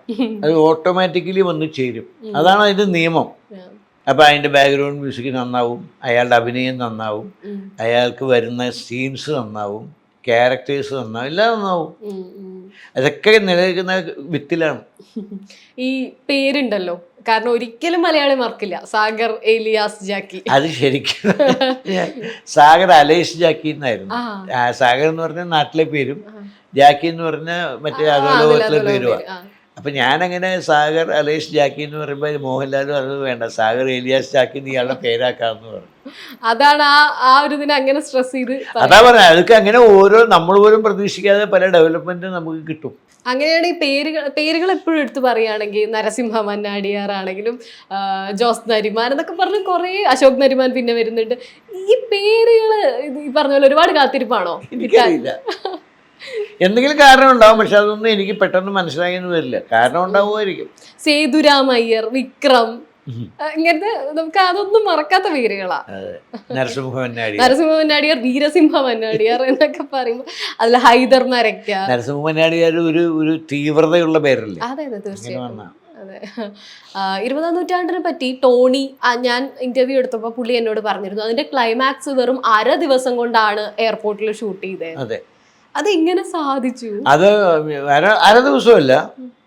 അത് ഓട്ടോമാറ്റിക്കലി വന്ന് ചേരും. അതാണ് അതിൻ്റെ നിയമം. അപ്പോൾ അതിൻ്റെ ബാക്ക്ഗ്രൗണ്ട് മ്യൂസിക് നന്നാവും, അയാളുടെ അഭിനയം നന്നാവും, അയാൾക്ക് വരുന്ന സീൻസ് നന്നാവും, ക്യാരക്ടേഴ്സ് നന്നാവും, എല്ലാം നന്നാവും. അതൊക്കെ നിലനിൽക്കുന്ന വിത്തിലാണ്. ഈ പേരുണ്ടല്ലോ, കാരണം ഒരിക്കലും മലയാളി മറക്കില്ല, സാഗർ ഏലിയാസ് ജാക്കി. അത് ശരിക്കും സാഗർ അലേഷ് ജാക്കി എന്നായിരുന്നു. സാഗർ എന്ന് പറഞ്ഞ നാട്ടിലെ പേരും ജാക്കി എന്ന് പറഞ്ഞ മറ്റേ അധോലോകത്തിലെ പേരുമാണ്. അപ്പം ഞാനങ്ങനെ സാഗർ അലേഷ് ജാക്കി എന്ന് പറയുമ്പോൾ മോഹൻലാലും അത് വേണ്ട, സാഗർ ഏലിയാസ് ജാക്കി എന്ന് ഇയാളുടെ പേരാക്കാമെന്ന് പറഞ്ഞു. അതാണ് ആ ഒരു ഇതിനെ അങ്ങനെ സ്ട്രെസ് ചെയ്ത്. അതാ പറഞ്ഞത്, അതൊക്കെ അങ്ങനെ ഓരോ നമ്മൾ പോലും പ്രതീക്ഷിക്കാതെ പല ഡെവലപ്മെൻറ്റും നമുക്ക് കിട്ടും. അങ്ങനെയാണ് ഈ പേരുകൾ എപ്പോഴും എടുത്ത് പറയുകയാണെങ്കിൽ നരസിംഹ മന്നാടിയാർ ആണെങ്കിലും ജോസ് നരിമാൻ എന്നൊക്കെ പറഞ്ഞ് കുറേ, അശോക് നരിമാൻ പിന്നെ വരുന്നുണ്ട്. ഈ പേരുകൾ ഈ പറഞ്ഞ പോലെ ഒരുപാട് കാത്തിരിപ്പാണോ? എനിക്കറിയില്ല, എന്തെങ്കിലും കാരണം ഉണ്ടാവും, പക്ഷെ അതൊന്നും എനിക്ക് പെട്ടെന്ന് മനസ്സിലായെന്ന് വരില്ല. കാരണം ഉണ്ടാവുമായിരിക്കും. സേതുരാം അയ്യർ, വിക്രം, ഇങ്ങനത്തെ നമുക്ക് അതൊന്നും മറക്കാത്ത പേരുകളാ. നരസിംഹ മന്നാടിയാർ, വീരസിംഹ മന്നാടിയാർ എന്നൊക്കെ പറയുമ്പോൾ അതിൽ ഹൈദർ മരക്ക. നരസിംഹ മന്നാടിയാർ ഒരു തീവ്രതയുള്ള പേരല്ലേ? അതെ അതെ, തീർച്ചയായും. അതെ. 20ാം നൂറ്റാണ്ടിനെ പറ്റി ടോണി, ഞാൻ ഇന്റർവ്യൂ എടുത്തപ്പോൾ പുള്ളി എന്നോട് പറഞ്ഞിരുന്നു, അതിന്റെ ക്ലൈമാക്സ് വെറും 1/2 ദിവസം കൊണ്ടാണ് എയർപോർട്ടിൽ ഷൂട്ട് ചെയ്തത്. അതെ, അതെങ്ങനെ സാധിച്ചു? അത് 1/2 ദിവസമല്ല,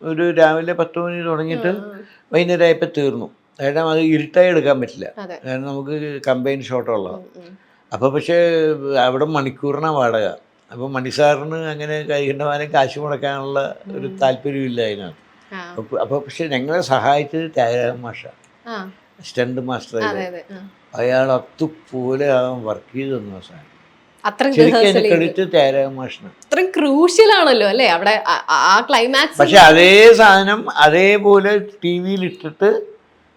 ഒരു രാവിലെ 10 മണി തുടങ്ങിയിട്ട് വൈകുന്നേരം ആയപ്പോൾ തീർന്നു. കാരണം അത് ഇരുട്ടായി എടുക്കാൻ പറ്റില്ല, കാരണം നമുക്ക് കമ്പൈൻ ഷോട്ടുള്ളതാണ്. അപ്പോൾ പക്ഷേ അവിടെ മണിക്കൂറിനാണ് വാടക. അപ്പോൾ മണിസാറിന് അങ്ങനെ കൈകണ്ഠമാനം കാശ് മുടക്കാനുള്ള ഒരു താല്പര്യമില്ല അതിനകത്ത്. അപ്പോൾ പക്ഷെ ഞങ്ങളെ സഹായിച്ചത് ത്യാഗരാജൻ മാഷ, സ്റ്റണ്ട് മാസ്റ്റർ. അയാൾ അതുപോലെ വർക്ക് ചെയ്ത് തന്നു സാധനം. അത്രയും ശരിക്കും അതിന് rehearsal ക്രെഡിറ്റ് ത്യാഗരാജൻ മാഷിന്. അത്രയും ക്രൂഷ്യൽ ആണല്ലോ അല്ലേ അവിടെ ആ ക്ലൈമാക്സ്. പക്ഷെ അതേ സാധനം അതേപോലെ ടി വിയിൽ ഇട്ടിട്ട്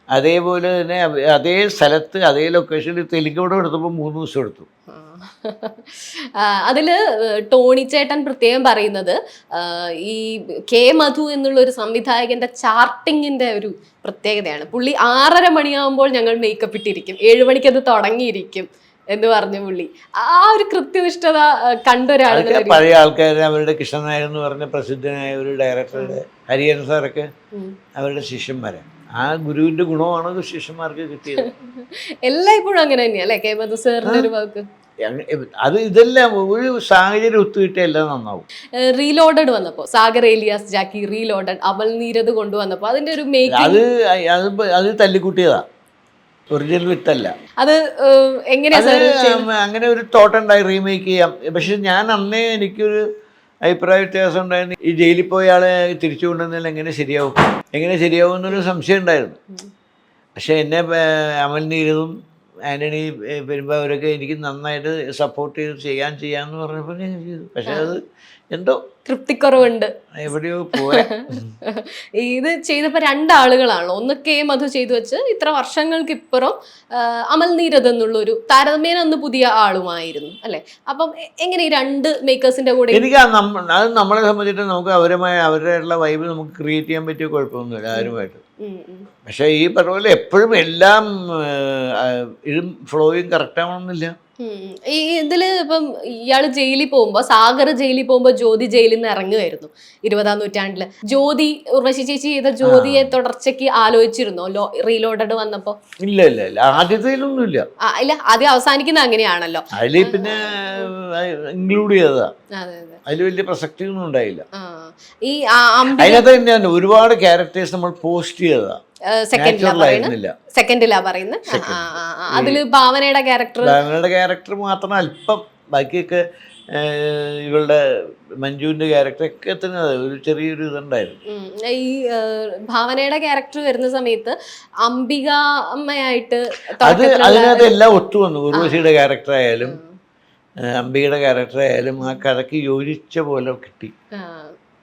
അതേപോലെ തന്നെ അതേ സ്ഥലത്ത് അതേ ലൊക്കേഷനിൽ തെലുങ്കോടെ എടുത്തപ്പോൾ 3 ദിവസം എടുത്തു. അതില് ടോണി ചേട്ടൻ പ്രത്യേകം പറയുന്നത് ഈ കെ മധു എന്നുള്ള ഒരു സംവിധായകന്റെ ചാർട്ടിങ്ങിന്റെ ഒരു പ്രത്യേകതയാണ്. പുള്ളി 6:30 മണിയാകുമ്പോൾ ഞങ്ങൾ മേക്കപ്പ് ഇട്ടിരിക്കും, 7 മണിക്ക് അത് തുടങ്ങിയിരിക്കും എന്ന് പറഞ്ഞു പുള്ളി. ആ ഒരു കൃത്യനിഷ്ഠത കണ്ടൊരാളെ പഴയ ആൾക്കാർ അവരുടെ കൃഷ്ണൻ നായർ എന്ന് പറഞ്ഞ പ്രസിദ്ധനായ ഒരു ഡയറക്ടറുടെ ഹരിഹരൻ സാറൊക്കെ അവരുടെ ശിഷ്യന്മാരാണ്. ആ ഗുരുവിന്റെ ഗുണമാണ് ശിഷ്യന്മാർക്ക് കിട്ടിയത്. എല്ലായ്പ്പോഴും അങ്ങനെ തന്നെയാ അല്ലെ കെ മധു സാറിന്റെ ഒരു വാക്ക്. അത് ഇതെല്ലാം ഒരു സാഹചര്യം ഒത്തുകിട്ടിയ എല്ലാം നന്നാവും. റീലോഡഡ് വന്നപ്പോ സാഗർ ഏലിയാസ് ജാക്കി റീലോഡഡ് അമൽ നീരദ് കൊണ്ടുവന്നപ്പോ അതിന്റെ ഒരു മേക്കിംഗ് അത് തല്ലിക്കുട്ടിയതാ, ഒറിജിനൽ വിത്തല്ല. അത് എങ്ങനെയാ അങ്ങനെ ഒരു തോട്ട് ഉണ്ടായി റീമേക്ക് ചെയ്യാം. പക്ഷെ ഞാൻ അന്നേ എനിക്കൊരു അഭിപ്രായ വ്യത്യാസം ഉണ്ടായിരുന്നു. ഈ ജയിലിൽ പോയ ആളെ തിരിച്ചു കൊണ്ടുവന്നാൽ എങ്ങനെ ശരിയാവും എന്നൊരു സംശയം ഉണ്ടായിരുന്നു. പക്ഷെ എന്നെ അമൽ നീരദും ആൻ്റണി പെരുമ്പാവൂരൊക്കെ എനിക്ക് നന്നായിട്ട് സപ്പോർട്ട് ചെയ്ത് ചെയ്യാമെന്ന് പറഞ്ഞപ്പോൾ ഞാൻ ചെയ്തു. പക്ഷെ അത് എന്തോ തൃപ്തിക്കുറവുണ്ട്, എവിടെയോ പോയാ. ഇത് ചെയ്തപ്പോ 2 ആളുകളാണല്ലോ. ഒന്ന് കെ മധു ചെയ്തു വെച്ച് ഇത്ര വർഷങ്ങൾക്ക് ഇപ്പുറം അമൽ നീരദ് എന്നുള്ളൊരു താരതമ്യേന ഒന്ന് പുതിയ ആളുമായിരുന്നു അല്ലെ. അപ്പം എങ്ങനെ ഈ 2 മേക്കേഴ്സിന്റെ കൂടെ എനിക്ക് അത് നമ്മളെ സംബന്ധിച്ചിട്ട് നമുക്ക് അവരുടെ വൈബ് നമുക്ക് ക്രിയേറ്റ് ചെയ്യാൻ പറ്റിയ കുഴപ്പമൊന്നുമില്ല ആരുമായിട്ട്. പക്ഷെ ഈ പറഞ്ഞ പോലെ എപ്പോഴും എല്ലാം ഇതും ഫ്ലോയും കറക്റ്റ് ആവണമെന്നില്ല. ഈ ഇതില് ഇപ്പം ഇയാള് ജയിലിൽ പോകുമ്പോ സാഗർ ജയിലിൽ പോകുമ്പോ ജ്യോതി ജയിലിൽ നിന്ന് ഇറങ്ങുമായിരുന്നു 20-ാം നൂറ്റാണ്ടില്. ജ്യോതി ഉർവശി ചേച്ചി ചെയ്ത ജ്യോതിയെ തുടർച്ചയ്ക്ക് ആലോചിച്ചിരുന്നോ റീലോഡഡ് വന്നപ്പോ? ഇല്ല ആദ്യത്തിലൊന്നും ഇല്ല. ഇല്ല, ആദ്യം അവസാനിക്കുന്ന അങ്ങനെയാണല്ലോ. അതില് പിന്നെ ഇൻക്ലൂഡ് ചെയ്തതാ, അതിൽ വലിയ പ്രസക്തി ഒന്നും ഉണ്ടായില്ല. ഈ അതിനകത്ത് തന്നെയാണ് ഒരുപാട് ക്യാരക്ടേഴ്സ് നമ്മൾ പോസ്റ്റ് ചെയ്തതാ. സെക്കൻഡിലാ പറയുന്നത്. അതില് ഭാവനയുടെ ക്യാരക്ടർ മാത്രം അല്പം, ബാക്കിയൊക്കെ ഇവളുടെ മഞ്ജുവിന്റെ ക്യാരക്ടറൊക്കെ തന്നെ ഒരു ചെറിയൊരു ഇതുണ്ടായിരുന്നു. ഈ ഭാവനയുടെ ക്യാരക്ടർ വരുന്ന സമയത്ത് അംബിക അമ്മയായിട്ട് അതിനകത്ത് എല്ലാം ഒത്തു വന്നു. ഉർവശിയുടെ ക്യാരക്ടർ ആയാലും അംബികയുടെ ക്യാരക്ടർ ആയാലും ആ കഥയ്ക്ക് യോജിച്ച പോലെ കിട്ടി.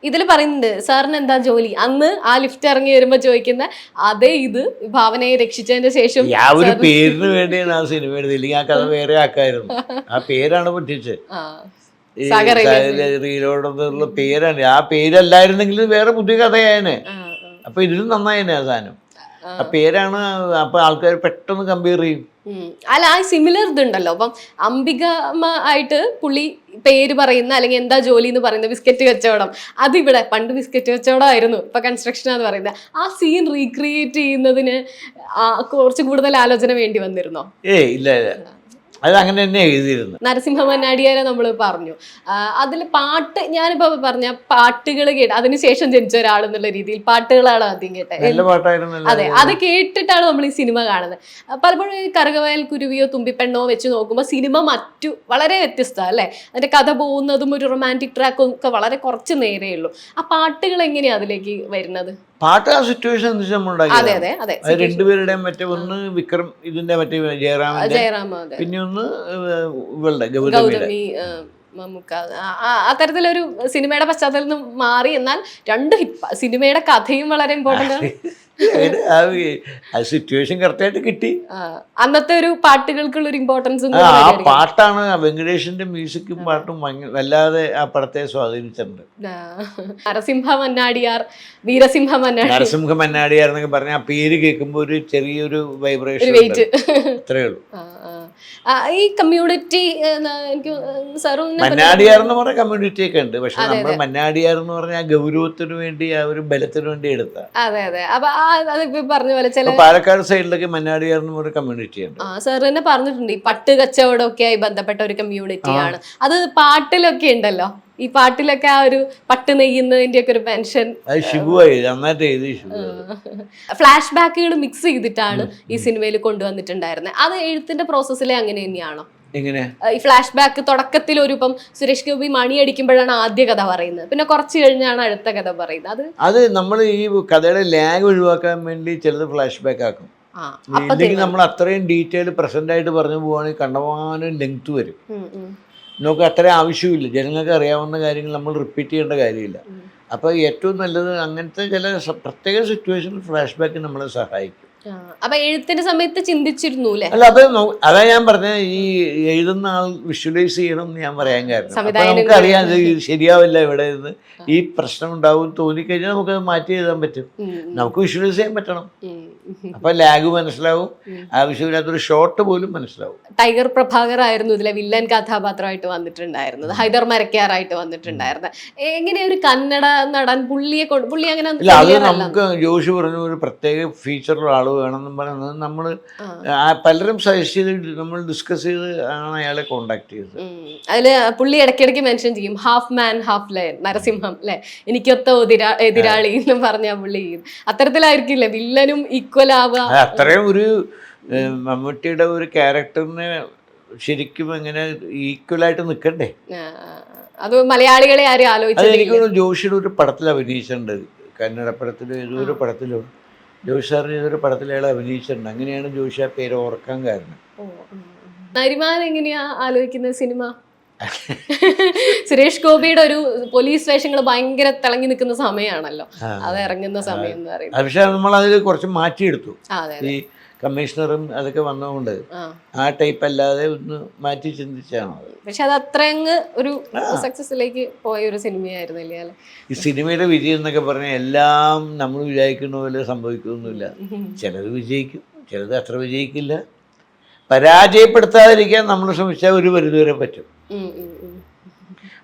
ഇതിൽ പറയുന്നുണ്ട് സാറിന് എന്താ ജോലി, അന്ന് ആ ലിഫ്റ്റ് ഇറങ്ങി വരുമ്പോ ചോദിക്കുന്ന അതേ ഇത് ഭാവനയെ രക്ഷിച്ചതിന് ശേഷം ആ ഒരു പേരിന് വേണ്ടിയാണ് ആ സിനിമ എടുത്തത്. ഇല്ലെങ്കിൽ ആ കഥ വേറെ ആക്കായിരുന്നു. ആ പേരാണ് പൊട്ടിച്ചത്. റീലോഡെന്നുള്ള പേരാണ്. ആ പേരല്ലായിരുന്നെങ്കിൽ വേറെ പുതിയ കഥയായനെ. അപ്പൊ ഇതിലും നന്നായനെ ആ സാധനം. ആ പേരാണ്. അപ്പൊ ആൾക്കാർ പെട്ടെന്ന് കമ്പയർ ചെയ്യും. അല്ല, ആ സിമിലർ ഇതുണ്ടല്ലോ. അപ്പം അംബിക ആയിട്ട് പുള്ളി പേര് പറയുന്ന അല്ലെങ്കിൽ എന്താ ജോലി എന്ന് പറയുന്ന ബിസ്ക്കറ്റ് കച്ചവടം, അതിവിടെ പണ്ട് ബിസ്ക്കറ്റ് കച്ചവടം ആയിരുന്നു, ഇപ്പൊ കൺസ്ട്രക്ഷൻ എന്ന് പറയുന്നത്. ആ സീൻ റീക്രിയേറ്റ് ചെയ്യുന്നതിന് കുറച്ച് കൂടുതൽ ആലോചന വേണ്ടി വന്നിരുന്നോ? ഇല്ല, അത് അങ്ങനെ തന്നെ എഴുതിയിരുന്നു. നരസിംഹ മന്നാടിയാരെ നമ്മൾ പറഞ്ഞു. അതിൽ പാട്ട്, ഞാനിപ്പോ പറഞ്ഞ പാട്ടുകൾ കേട്ട് അതിനുശേഷം ജനിച്ച ഒരാളെന്നുള്ള രീതിയിൽ പാട്ടുകളാണ് ആദ്യം കേട്ടത്. അതെ, അത് കേട്ടിട്ടാണ് നമ്മൾ ഈ സിനിമ കാണുന്നത്. പലപ്പോഴും ഈ കറുകവയൽ കുരുവിയോ തുമ്പിപ്പെണ്ണോ വെച്ച് നോക്കുമ്പോൾ സിനിമ വളരെ വ്യത്യസ്തമാണ് അല്ലെ. അതിന്റെ കഥ പോകുന്നതും ഒരു റൊമാൻറ്റിക് ട്രാക്കും ഒക്കെ വളരെ കുറച്ച് നേരേ ഉള്ളൂ. ആ പാട്ടുകൾ എങ്ങനെയാ അതിലേക്ക് വരുന്നത്? പാട്ട് ആ സിറ്റുവേഷൻ അനുസരിച്ച് നമ്മളുണ്ടാക്കി. രണ്ടുപേരുടെയും മറ്റേ ഒന്ന് വിക്രം, ഇതിന്റെ മറ്റേ ജയറാമിന്റെ, പിന്നെ ഒന്ന് ഇവളുടെ ഗൗതമി. അത്തരത്തിലൊരു സിനിമയുടെ പശ്ചാത്തലത്തിൽ നിന്ന് മാറി. എന്നാൽ 2 സിനിമയുടെ കഥയും വളരെ ഇമ്പോർട്ടന്റ് ആണ്. സിറ്റുവേഷൻ കറക്റ്റായിട്ട് കിട്ടി. അന്നത്തെ ഒരു പാട്ടുകൾക്കുള്ള ഒരു ഇമ്പോർട്ടൻസ് ആ പാട്ടാണ്. വെങ്കടേഷിന്റെ മ്യൂസിക്കും പാട്ടും വല്ലാതെ ആ പടത്തെ സ്വാധീനിച്ചിട്ടുണ്ട്. നരസിംഹ മന്നാടിയാർ എന്നൊക്കെ പറഞ്ഞ ആ പേര് കേൾക്കുമ്പോ ഒരു ചെറിയൊരു വൈബ്രേഷൻ, അത്രേ ഉള്ളൂ. ഈ കമ്മ്യൂണിറ്റി മന്നാടിയാർ എന്ന് പറഞ്ഞ കമ്മ്യൂണിറ്റി ഒക്കെ ഉണ്ട്. പക്ഷെ നമ്മൾ മന്നാടിയാർ എന്ന് പറഞ്ഞ ഗൗരവത്തിന് വേണ്ടി ആ ഒരു ബലത്തിന് വേണ്ടി എടുത്ത. അതെ അതെ. അപ്പൊ പറഞ്ഞ പോലെ ചില പാലക്കാട് സൈഡിലൊക്കെ മന്നാടിയാർ എന്ന് പറഞ്ഞ കമ്മ്യൂണിറ്റി ഉണ്ട്. സാർ തന്നെ പറഞ്ഞിട്ടുണ്ട് ഈ പട്ട് കച്ചവടമൊക്കെ ആയി ബന്ധപ്പെട്ട ഒരു കമ്മ്യൂണിറ്റിയാണ് അത്. പാട്ടിലൊക്കെ ഉണ്ടല്ലോ, ഈ പാട്ടിലൊക്കെ ആ ഒരു പട്ട് നെയ്യുന്നതിന്റെ ഒക്കെ ഒരു പെൻഷൻ ഫ്ലാഷ് ബാക്കുകൾ മിക്സ് ചെയ്തിട്ടാണ് ഈ സിനിമയിൽ കൊണ്ടുവന്നിട്ടുണ്ടായിരുന്നത്. അത് എഴുത്തിന്റെ പ്രോസസ്സിലെ അങ്ങനെ തന്നെയാണോ? എങ്ങനെ ഈ ഫ്ലാഷ് ബാക്ക് തുടക്കത്തിൽ ഒരു ഇപ്പം സുരേഷ് ഗോപി മണി അടിക്കുമ്പോഴാണ് ആദ്യ കഥ പറയുന്നത്, പിന്നെ കുറച്ച് കഴിഞ്ഞാണ് അടുത്ത കഥ പറയുന്നത്. അത് നമ്മൾ ഈ കഥയുടെ ലാഗ് ഒഴിവാക്കാൻ വേണ്ടി ചിലത് ഫ്ലാഷ് ബാക്ക് ആക്കും. ഇല്ലെങ്കിൽ നമ്മൾ അത്രയും ഡീറ്റെയിൽ പ്രസന്റ് ആയിട്ട് പറഞ്ഞു പോവാണെങ്കിൽ കണ്ടമാനം ലെങ്ത് വരും. നമുക്ക് അത്രയും ആവശ്യമില്ല. ജനങ്ങൾക്ക് അറിയാവുന്ന കാര്യങ്ങൾ നമ്മൾ റിപ്പീറ്റ് ചെയ്യേണ്ട കാര്യമില്ല. അപ്പോൾ ഏറ്റവും നല്ലത് അങ്ങനത്തെ ചില പ്രത്യേക സിറ്റുവേഷനിൽ ഫ്ലാഷ് ബാക്ക് നമ്മളെ സഹായിക്കും. അപ്പൊ എഴുത്തിന്റെ സമയത്ത് ചിന്തിച്ചിരുന്നു അല്ലേ? അല്ല, അത് അതാ ഞാൻ പറഞ്ഞത്, ഈ എഴുതുന്ന ആൾ വിഷ്വലൈസ് ചെയ്യണം എന്ന് ഞാൻ പറയാൻ കാരണം. അപ്പോൾ നമുക്കറിയാം ഇത് ശരിയാവില്ല, ഇവിടെ നിന്ന് ഈ പ്രശ്നം ഉണ്ടാവും തോന്നിക്കഴിഞ്ഞാൽ നമുക്കത് മാറ്റി എഴുതാൻ പറ്റും. നമുക്ക് വിഷ്വലൈസ് ചെയ്യാൻ പറ്റണം. അപ്പൊ ലാഗ് മനസ്സിലാവും, ആവശ്യമില്ലാത്തൊരു ഷോട്ട് പോലും മനസ്സിലാവും. ടൈഗർ പ്രഭാകർ ആയിരുന്നു ഇതിലെ വില്ലൻ കഥാപാത്രമായിട്ട് വന്നിട്ടുണ്ടായിരുന്നത്, ഹൈദർ മരക്കാറായിട്ട് വന്നിട്ടുണ്ടായിരുന്നത്. എങ്ങനെ ഒരു കന്നഡ നടൻ പുള്ളി അങ്ങനെ അത് നമുക്ക് ജോഷി പറഞ്ഞ ഒരു പ്രത്യേക ഫീച്ചറുള്ള ആൾ വേണമെന്നും പറയുന്നത് നമ്മൾ പലരും സജസ്റ്റ് ചെയ്ത് നമ്മൾ ഡിസ്കസ് ചെയ്ത് ആണ് അയാളെ കോണ്ടാക്ട് ചെയ്തത്. അതില് പുള്ളി ഇടയ്ക്കിടയ്ക്ക് മെൻഷൻ ചെയ്യും ഹാഫ് മാൻ ഹാഫ് ലയൺ നരസിംഹം അല്ലെ, എനിക്കൊത്ത എതിരാളി എന്നും പറഞ്ഞ പുള്ളി അത്തരത്തിലായിരിക്കില്ലേ വില്ലനും ഈക്വൽ ആവുക. അത്രയും ഒരു മമ്മൂട്ടിയുടെ ഒരു ക്യാരക്ടറിനെ ശരിക്കും എങ്ങനെ ഈക്വലായിട്ട് നിൽക്കണ്ടേ? അത് മലയാളികളെ ആരും ആലോചിച്ചത്. എനിക്ക് ജോഷിയുടെ ഒരു പടത്തിൽ അഭിനയിച്ചിട്ടുണ്ട്, കന്നഡ പടത്തിലും ഏതൊരു പടത്തിലും ജോഷി സാറിന് ഏതൊരു പടത്തിൽ അയാൾ അഭിനയിച്ചിട്ടുണ്ട്. അങ്ങനെയാണ് ജോഷി ആ പേര് ഓർക്കാൻ കാരണം. നരിമാൻ എങ്ങനെയാ ആലോചിക്കുന്ന സിനിമ? സുരേഷ് ഗോപിയുടെ ഒരു പോലീസ് വേഷങ്ങൾ ഭയങ്കര തിളങ്ങി നിൽക്കുന്ന സമയമാണല്ലോ, അത് ഇറങ്ങുന്ന സമയം എന്ന് പറയുന്നത്. പക്ഷെ നമ്മൾ അതിൽ കുറച്ച് മാറ്റിയെടുത്തു. ഈ കമ്മീഷണറും അതൊക്കെ വന്നതുകൊണ്ട് ആ ടൈപ്പ് അല്ലാതെ ഒന്ന് മാറ്റി ചിന്തിച്ചാണ്. പക്ഷെ അത് അത്രയങ്ങ് ഒരു സക്സസിലേക്ക് പോയ ഒരു സിനിമയായിരുന്നില്ലേ? ഈ സിനിമയുടെ വിജയം എന്നൊക്കെ പറഞ്ഞാൽ എല്ലാം നമ്മൾ വിചാരിക്കുന്ന പോലെ സംഭവിക്കുന്നില്ല. ചിലത് വിജയിക്കും, ചിലത് അത്ര വിജയിക്കില്ല. പരാജയപ്പെടുത്താതിരിക്കാൻ നമ്മൾ ശ്രമിച്ചാൽ ഒരു പരിധിവരെ പറ്റും.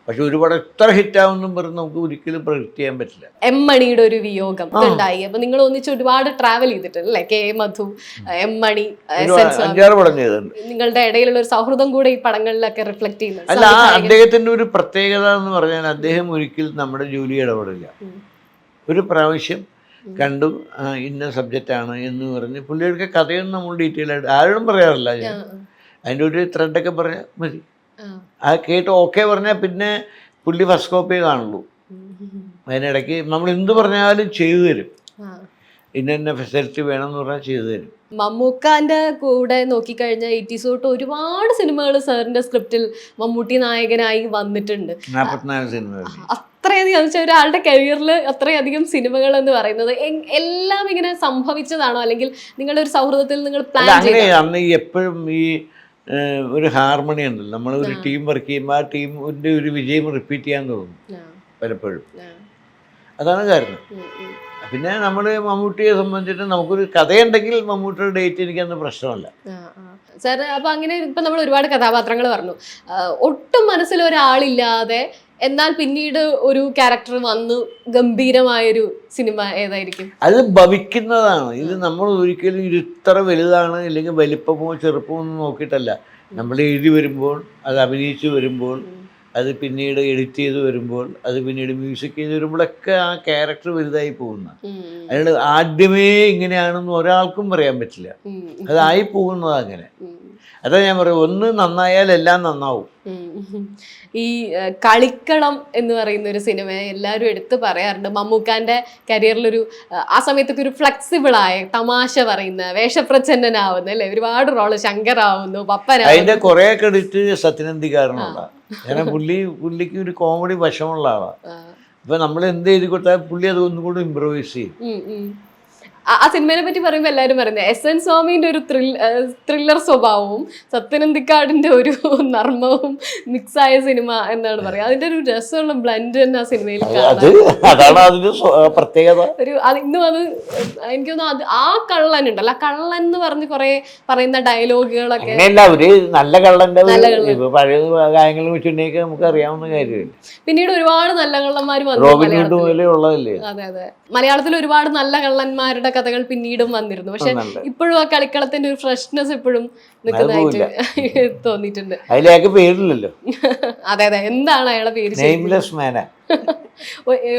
പക്ഷെ ഒരു പടം ഇത്ര ഹിറ്റാവുന്നും പറഞ്ഞ് നമുക്ക് ഒരിക്കലും പ്രൊഡിക്റ്റ് ചെയ്യാൻ പറ്റില്ല. എം മണിയുടെ ഒരു വിയോഗം ഉണ്ടായി. അപ്പൊ നിങ്ങൾ ഒന്നിച്ച് ഒരുപാട് ട്രാവൽ ചെയ്തിട്ടുണ്ട് അല്ലേ? കെ മധു, എം മണി, 5-6 പടം ചെയ്തിട്ടുണ്ട്. നിങ്ങളുടെ ഇടയിലുള്ള ഒരു സൗഹൃദം കൂടെ ഈ പടങ്ങളിലൊക്കെ റിഫ്ലക്ട് ചെയ്യുന്നത്. അല്ല, അദ്ദേഹത്തിന്റെ ഒരു പ്രത്യേകത എന്ന് പറഞ്ഞാൽ അദ്ദേഹം ഒരിക്കലും നമ്മുടെ ജോലി ഇടപെടില്ല. ഒരു പ്രാവശ്യം കണ്ടു ഇന്ന സബ്ജക്റ്റാണ് എന്ന് പറഞ്ഞ് പുള്ളിയുടെ കഥയൊന്നും നമ്മൾ ഡീറ്റെയിൽ ആയിട്ട് ആരോടും പറയാറില്ല. അതിൻ്റെ ഒരു ത്രെഡൊക്കെ പറഞ്ഞാൽ മതി. ആ കേട്ട് ഓക്കെ പറഞ്ഞാൽ പിന്നെ പുള്ളി ഫസ്റ്റ് കോപ്പിയെ കാണുള്ളൂ. അതിനിടയ്ക്ക് നമ്മൾ എന്ത് പറഞ്ഞാലും ചെയ്തു തരും. ഇന്ന ഫെസിലിറ്റി വേണമെന്ന് പറഞ്ഞാൽ ചെയ്തു തരും. മമ്മൂക്കാന്റെ കൂടെ നോക്കിക്കഴിഞ്ഞാൽ 80s തൊട്ട് ഒരുപാട് സിനിമകൾ സാറിന്റെ സ്ക്രിപ്റ്റിൽ മമ്മൂട്ടി നായകനായി വന്നിട്ടുണ്ട്. 44 സിനിമകൾ. അത്രയധികം വെച്ചാൽ ഒരാളുടെ കരിയറിൽ അത്രയധികം സിനിമകൾ എന്ന് പറയുന്നത് എല്ലാം ഇങ്ങനെ സംഭവിച്ചതാണോ, അല്ലെങ്കിൽ നിങ്ങളുടെ ഒരു സൗഹൃദത്തിൽ നിങ്ങൾ പ്ലാൻ ചെയ്തോ? അന്ന് എപ്പോഴും ഈ ഒരു ഹാർമണി ഉണ്ടല്ലോ, നമ്മൾ ഒരു ടീം വർക്ക് ചെയ്യുമ്പോൾ ആ ടീമിൻ്റെ ഒരു വിജയം റിപ്പീറ്റ് ചെയ്യാൻ തോന്നും പലപ്പോഴും. അതാണ് കാരണം. പിന്നെ നമ്മൾ മമ്മൂട്ടിയെ സംബന്ധിച്ചിട്ട് നമുക്കൊരു കഥയുണ്ടെങ്കിൽ മമ്മൂട്ടിയുടെ ഡേറ്റ് എനിക്കന്ന് പ്രശ്നമല്ല. സാർ അപ്പോൾ അങ്ങനെ ഇപ്പം നമ്മൾ ഒരുപാട് കഥാപാത്രങ്ങൾ പറഞ്ഞു. ഒട്ടും മനസ്സിൽ ഒരാളില്ലാതെ എന്നാൽ പിന്നീട് ഒരു ക്യാരക്ടർ വന്നു ഗംഭീരമായൊരു സിനിമ ഏതായിരിക്കും? അത് ഭവിക്കുന്നതാണ്. ഇത് നമ്മൾ ഒരിക്കലും ഇത് ഇത്ര വലുതാണ് അല്ലെങ്കിൽ വലിപ്പമോ ചെറുപ്പമോ ഒന്നും നോക്കിയിട്ടല്ല. നമ്മൾ എഴുതി വരുമ്പോൾ, അത് അഭിനയിച്ച് വരുമ്പോൾ, അത് പിന്നീട് എഡിറ്റ് ചെയ്ത് വരുമ്പോൾ, അത് പിന്നീട് മ്യൂസിക് ചെയ്ത് വരുമ്പോഴൊക്കെ ആ ക്യാരക്ടർ വലുതായി പോകുന്ന. അതിനോട് ആദ്യമേ ഇങ്ങനെയാണെന്ന് ഒരാൾക്കും പറയാൻ പറ്റില്ല. അതായി പോകുന്നത് അങ്ങനെ. അതാ ഞാൻ പറയും, ഒന്ന് നന്നായാൽ എല്ലാം നന്നാവും. ഈ കളിക്കളം എന്ന് പറയുന്ന ഒരു സിനിമ എല്ലാവരും എടുത്ത് പറയാറുണ്ട്. മമ്മൂക്കാന്റെ കരിയറിലൊരു ആ സമയത്തൊക്കെ ഒരു ഫ്ലെക്സിബിൾ ആയ, തമാശ പറയുന്ന, വേഷപ്രച്ഛന്നനാവുന്ന അല്ലെ, ഒരുപാട് റോള് ശങ്കറാവുന്നു, പപ്പനാവുന്നു. അതിന്റെ കുറെ ക്രെഡിറ്റ് സത്യനന്ദിക്കാരനുള്ള. കാരണം പുള്ളിക്ക് ഒരു കോമഡി വശമുള്ള ആളാണ്. അപ്പൊ നമ്മൾ എന്ത് എഴുതി കൊടുത്താൽ പുള്ളി അത് ഒന്നും കൂടി ഇംപ്രൂവൈസ് ചെയ്യും. ആ സിനിമയെ പറ്റി പറയുമ്പോൾ എല്ലാവരും പറയുന്നത് എസ്.എൻ. സ്വാമിന്റെ ഒരു ത്രില്ലർ സ്വഭാവവും സത്യനന്ദിക്കാടിന്റെ ഒരു നർമ്മവും മിക്സായ സിനിമ എന്നാണ് പറയുക. അതിന്റെ ഒരു രസമുള്ള ബ്ലെൻഡ് തന്നെ ആ സിനിമയിൽ പ്രത്യേകത. ഒരു ഇന്നും അത് എനിക്ക് തോന്നുന്നു അത് ആ കള്ളൻ ഉണ്ടല്ലോ, ആ കള്ളൻ എന്ന് പറഞ്ഞ് കുറെ പറയുന്ന ഡയലോഗുകളൊക്കെ നല്ല കള്ളന്റെ പഴയ ഗായങ്ങൾ വെച്ചിട്ടുണ്ടെങ്കിൽ നമുക്ക് അറിയാവുന്ന കാര്യമില്ല. പിന്നീട് ഒരുപാട് നല്ല കള്ളന്മാർ വന്നു. അതെ അതെ, മലയാളത്തിൽ ഒരുപാട് നല്ല കള്ളന്മാരുടെ കഥകൾ പിന്നീടും വന്നിരുന്നു. പക്ഷെ ഇപ്പോഴും ആ കളിക്കളത്തിന്റെ ഒരു ഫ്രഷ്നെസ് ഇപ്പോഴും നിൽക്കുന്നതായിട്ട് തോന്നിയിട്ടുണ്ട്. അതിലേക്ക് പേരില്ലല്ലോ. അതെ അതെ, എന്താണ് അയാളെ പേര്?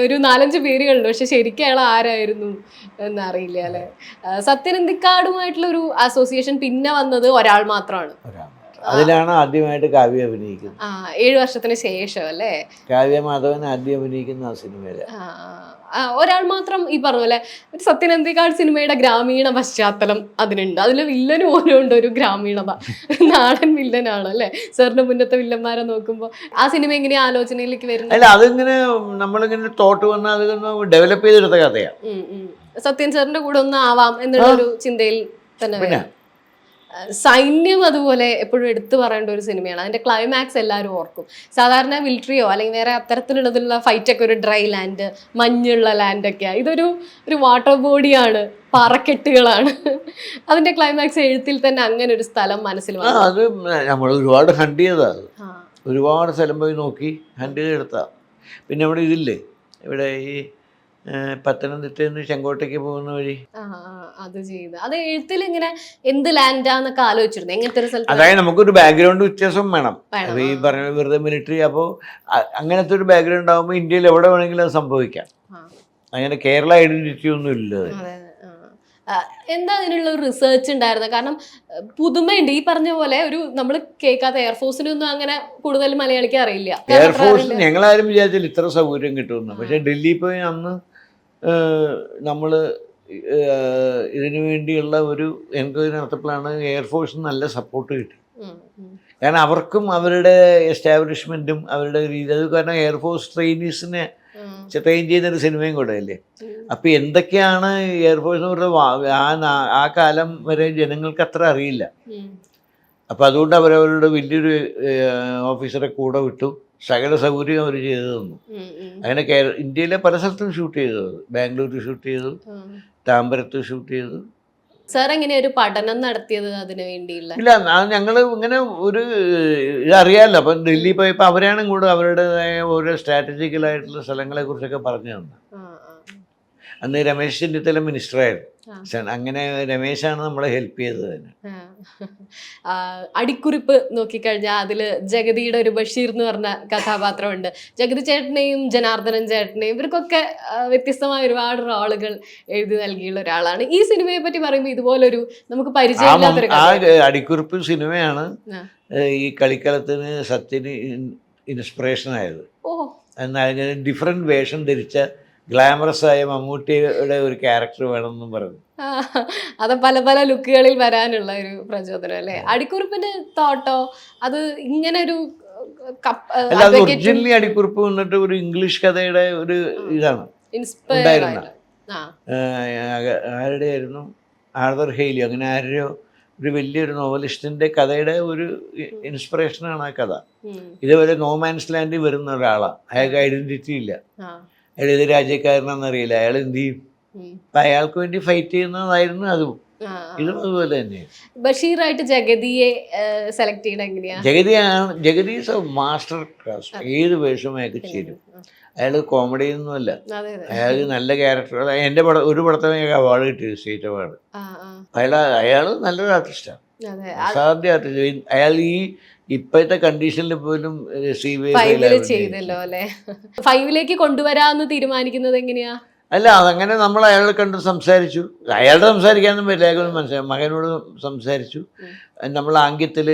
ഒരു 4-5 പേരുകളുണ്ട്, പക്ഷെ ശരിക്കും അയാൾ ആരായിരുന്നു എന്നറിയില്ല അല്ലെ. സത്യനന്ദിക്കാടുമായിട്ടുള്ള ഒരു അസോസിയേഷൻ പിന്നെ വന്നത് ഒരാൾ മാത്രമാണ്, ക്യാരക്ടർ. അതിലാണ് ആദ്യമായിട്ട് കാവ്യ അഭിനയിക്കുന്നത്. 7 വർഷത്തിന് ശേഷം അല്ലേ? കാവ്യ മാധവൻ ആദ്യം അഭിനയിക്കുന്ന ആ സിനിമയിൽ. ഒരാൾ മാത്രം ഈ പറഞ്ഞ പോലെ ഒരു സത്യനന്ദിക്കാട് സിനിമയുടെ ഗ്രാമീണ പശ്ചാത്തലം അതിനുണ്ട്. അതിൽ വില്ലന് പോലും ഉണ്ട് ഒരു ഗ്രാമീണത, നാടൻ വില്ലനാണ് അല്ലേ? സാറിന്റെ മുന്നത്തെ വില്ലന്മാരെ നോക്കുമ്പോൾ ആ സിനിമ എങ്ങനെയാ ആലോചനയിലേക്ക് വരുന്നത്? അല്ല, അതിങ്ങനെ നമ്മളിങ്ങനെ തോട്ട് വന്നാൽ അതൊന്ന് ഡെവലപ്പ് ചെയ്തെടുത്ത കഥയാണ്. സത്യൻ സാറിന്റെ കൂടെ ഒന്ന് ആവാം എന്നുള്ളൊരു ചിന്തയിൽ തന്നെ വരാം. സൈന്യം അതുപോലെ എപ്പോഴും എടുത്തു പറയേണ്ട ഒരു സിനിമയാണ്. അതിന്റെ ക്ലൈമാക്സ് എല്ലാവരും ഓർക്കും. സാധാരണ മിലിറ്ററിയോ അല്ലെങ്കിൽ വേറെ അത്തരത്തിലുള്ളതിലുള്ള ഫൈറ്റൊക്കെ ഒരു ഡ്രൈ ലാൻഡ്, മഞ്ഞുള്ള ലാൻഡൊക്കെയാണ്. ഇതൊരു വാട്ടർ ബോഡിയാണ്, പാറക്കെട്ടുകളാണ്. അതിന്റെ ക്ലൈമാക്സ് എഴുത്തിൽ തന്നെ അങ്ങനെ ഒരു സ്ഥലം മനസ്സിൽ വന്നു. അത് നമ്മൾ ഒരുപാട് ഹണ്ട് ചെയ്തതാണ്. ഒരുപാട് സ്ഥലം പോയി നോക്കി ഹണ്ട് ചെയ്തെടുത്താ. പിന്നെ ഇവിടെ ഇതില്ലേ, ഇവിടെ ഈ പത്തനംതിട്ടയിൽ നിന്ന് ചെങ്കോട്ടയ്ക്ക് പോകുന്ന വഴി അത് ചെയ്ത് അത് എഴുത്തിൽ ഇങ്ങനെ എന്ത് ലാൻഡാന്നൊക്കെ ആലോചിച്ചിരുന്നു. എങ്ങനത്തെ ഒരു സ്ഥലത്ത്? അതായത് നമുക്കൊരു ബാക്ക്ഗ്രൗണ്ട് വ്യത്യാസം വേണം. അപ്പോൾ ഈ പറഞ്ഞ വെറുതെ മിലിറ്ററി, അപ്പോൾ അങ്ങനത്തെ ഒരു ബാക്ക്ഗ്രൗണ്ട് ആകുമ്പോൾ ഇന്ത്യയിൽ എവിടെ വേണമെങ്കിലും അത് സംഭവിക്കാം. അങ്ങനെ കേരള ഐഡന്റിറ്റി ഒന്നും ഇല്ല. എന്താ അതിനുള്ള ഒരു റിസർച്ച് ഉണ്ടായിരുന്നത്? കാരണം പുതുമയുണ്ട്. ഈ പറഞ്ഞ പോലെ ഒരു നമ്മൾ കേൾക്കാത്ത എയർഫോഴ്സിനൊന്നും അങ്ങനെ കൂടുതൽ മലയാളിക്ക് അറിയില്ല. എയർഫോഴ്സിന് ഞങ്ങളാരും വിചാരിച്ചാൽ ഇത്ര സൗകര്യം കിട്ടുമെന്ന്. പക്ഷെ ഡൽഹിയിൽ പോയി അന്ന് നമ്മൾ ഇതിനു വേണ്ടിയുള്ള ഒരു എൻക്വയറി നടത്തപ്പോഴാണ് എയർഫോഴ്സിന് നല്ല സപ്പോർട്ട് കിട്ടി. കാരണം അവർക്കും അവരുടെ എസ്റ്റാബ്ലിഷ്മെൻറ്റും അവരുടെ രീതി, അത് കാരണം എയർഫോഴ്സ് ട്രെയിനീസിനെ ട്രെയിൻ ചെയ്യുന്നൊരു സിനിമയും കൂടെ അല്ലേ. അപ്പം എന്തൊക്കെയാണ് എയർഫോഴ്സിന് ആ കാലം വരെ ജനങ്ങൾക്ക് അത്ര അറിയില്ല. അപ്പം അതുകൊണ്ട് അവരവരുടെ വലിയൊരു ഓഫീസറെ കൂടെ വിട്ടു, സകല സൗകര്യം അവർ ചെയ്തു തന്നു. അങ്ങനെ ഇന്ത്യയിലെ പല സ്ഥലത്തും ഷൂട്ട് ചെയ്തത്. ബാംഗ്ലൂരിൽ ഷൂട്ട് ചെയ്തു, താമ്പരത്ത് ഷൂട്ട് ചെയ്തു. സാർ എങ്ങനെയാ ഒരു പഠനം നടത്തിയത് അതിനു വേണ്ടിയില്ല? ഇല്ല, ഞങ്ങൾ ഇങ്ങനെ ഒരു ഇതറിയാമല്ലോ. അപ്പം ഡൽഹി പോയപ്പോൾ അവരാണ് കൂടെ അവരുടേതായ ഓരോ സ്ട്രാറ്റജിക്കലായിട്ടുള്ള സ്ഥലങ്ങളെ കുറിച്ചൊക്കെ പറഞ്ഞു തന്നത്. അന്ന് രമേശ് ചെന്നിത്തല മിനിസ്റ്ററായിരുന്നു. അങ്ങനെ രമേശാണ് നമ്മളെ ഹെൽപ്പ് ചെയ്തത്. തന്നെ അടിക്കുറിപ്പ് നോക്കിക്കഴിഞ്ഞാൽ അതിൽ ജഗതിയുടെ ഒരു ബഷീർ എന്ന് പറഞ്ഞ കഥാപാത്രമുണ്ട്. ജഗതി ചേട്ടനെയും ജനാർദ്ദനൻ ചേട്ടനെയും ഇവർക്കൊക്കെ വ്യത്യസ്തമായ ഒരുപാട് റോളുകൾ എഴുതി നൽകിയുള്ള ഒരാളാണ്. ഈ സിനിമയെ പറ്റി പറയുമ്പോൾ ഇതുപോലൊരു നമുക്ക് പരിചയമില്ലാത്തൊരു അടിക്കുറിപ്പ് സിനിമയാണ് ഈ കളിക്കളത്തിന് സത്യന് ഇൻസ്പിറേഷൻ ആയത്. എന്നാൽ ഡിഫറെന്റ് വേഷം ധരിച്ച ഗ്ലാമറസ് ആയ മമ്മൂട്ടിയുടെ ഒരു ക്യാരക്ടർ വേണമെന്നും പറഞ്ഞു. അത് പല പല ലുക്കുകളിൽ വരാനുള്ള ഒരു പ്രചോദനം അല്ലേ? അടിക്കുറിപ്പിന്റെ തോട്ടോ അത് ഇങ്ങനെ ഒരു ഒറിജിനലി അടിക്കുറിപ്പ് വന്നിട്ട് ഒരു ഇംഗ്ലീഷ് കഥയുടെ ഒരു ഇതാണ് ഉണ്ടായിരുന്ന. ആരുടെ ആയിരുന്നു, ആർതർ ഹെയ്ലി, അങ്ങനെ ആരോ ഒരു വലിയൊരു നോവലിസ്റ്റിന്റെ കഥയുടെ ഒരു ഇൻസ്പിറേഷനാണ് ആ കഥ. ഇതേപോലെ നോമാൻസ് ലാൻഡിൽ വരുന്ന ഒരാളാണ്, അയാൾക്ക് ഐഡന്റിറ്റി ഇല്ല, അയാൾ ഏത് രാജ്യക്കാരനാണെന്നറിയില്ല, അയാൾ എന്ത് ചെയ്യും? അപ്പം അയാൾക്ക് വേണ്ടി ഫൈറ്റ് ചെയ്യുന്നതായിരുന്നു അതും. ഇതും അതുപോലെ തന്നെ. ബഷീറായിട്ട് ജഗതിയെ സെലക്ട് ചെയ്യണ എങ്ങനെയാ? Jagathy is A master class. ഏത് വേഷവും അയാൾക്ക് ചേരും. അയാൾ കോമഡി ഒന്നുമല്ല, അയാൾ നല്ല ക്യാരക്ടർ. എൻ്റെ ഒരു പടത്തിന് അവാർഡ് കിട്ടിയത്, സ്റ്റേറ്റ് അവാർഡ്. അയാൾ നല്ലൊരു ആർട്ടിസ്റ്റാണ്, അസാധ്യ ആർട്ടിസ്റ്റ്. അയാൾ ഈ ഇപ്പോഴത്തെ കണ്ടീഷനിൽ പോലും ചെയ്തല്ലോ അല്ലെ. 5ലേക്ക് കൊണ്ടുവരാന്ന് തീരുമാനിക്കുന്നത് എങ്ങനെയാ? അല്ല, അതങ്ങനെ നമ്മൾ അയാളെ കണ്ട് സംസാരിച്ചു. അയാളുടെ സംസാരിക്കാനൊന്നും പറ്റില്ല, അയാൾക്കൊന്നും മനസ്സിലായി. മകനോട് സംസാരിച്ചു, നമ്മൾ ആംഗ്യത്തിൽ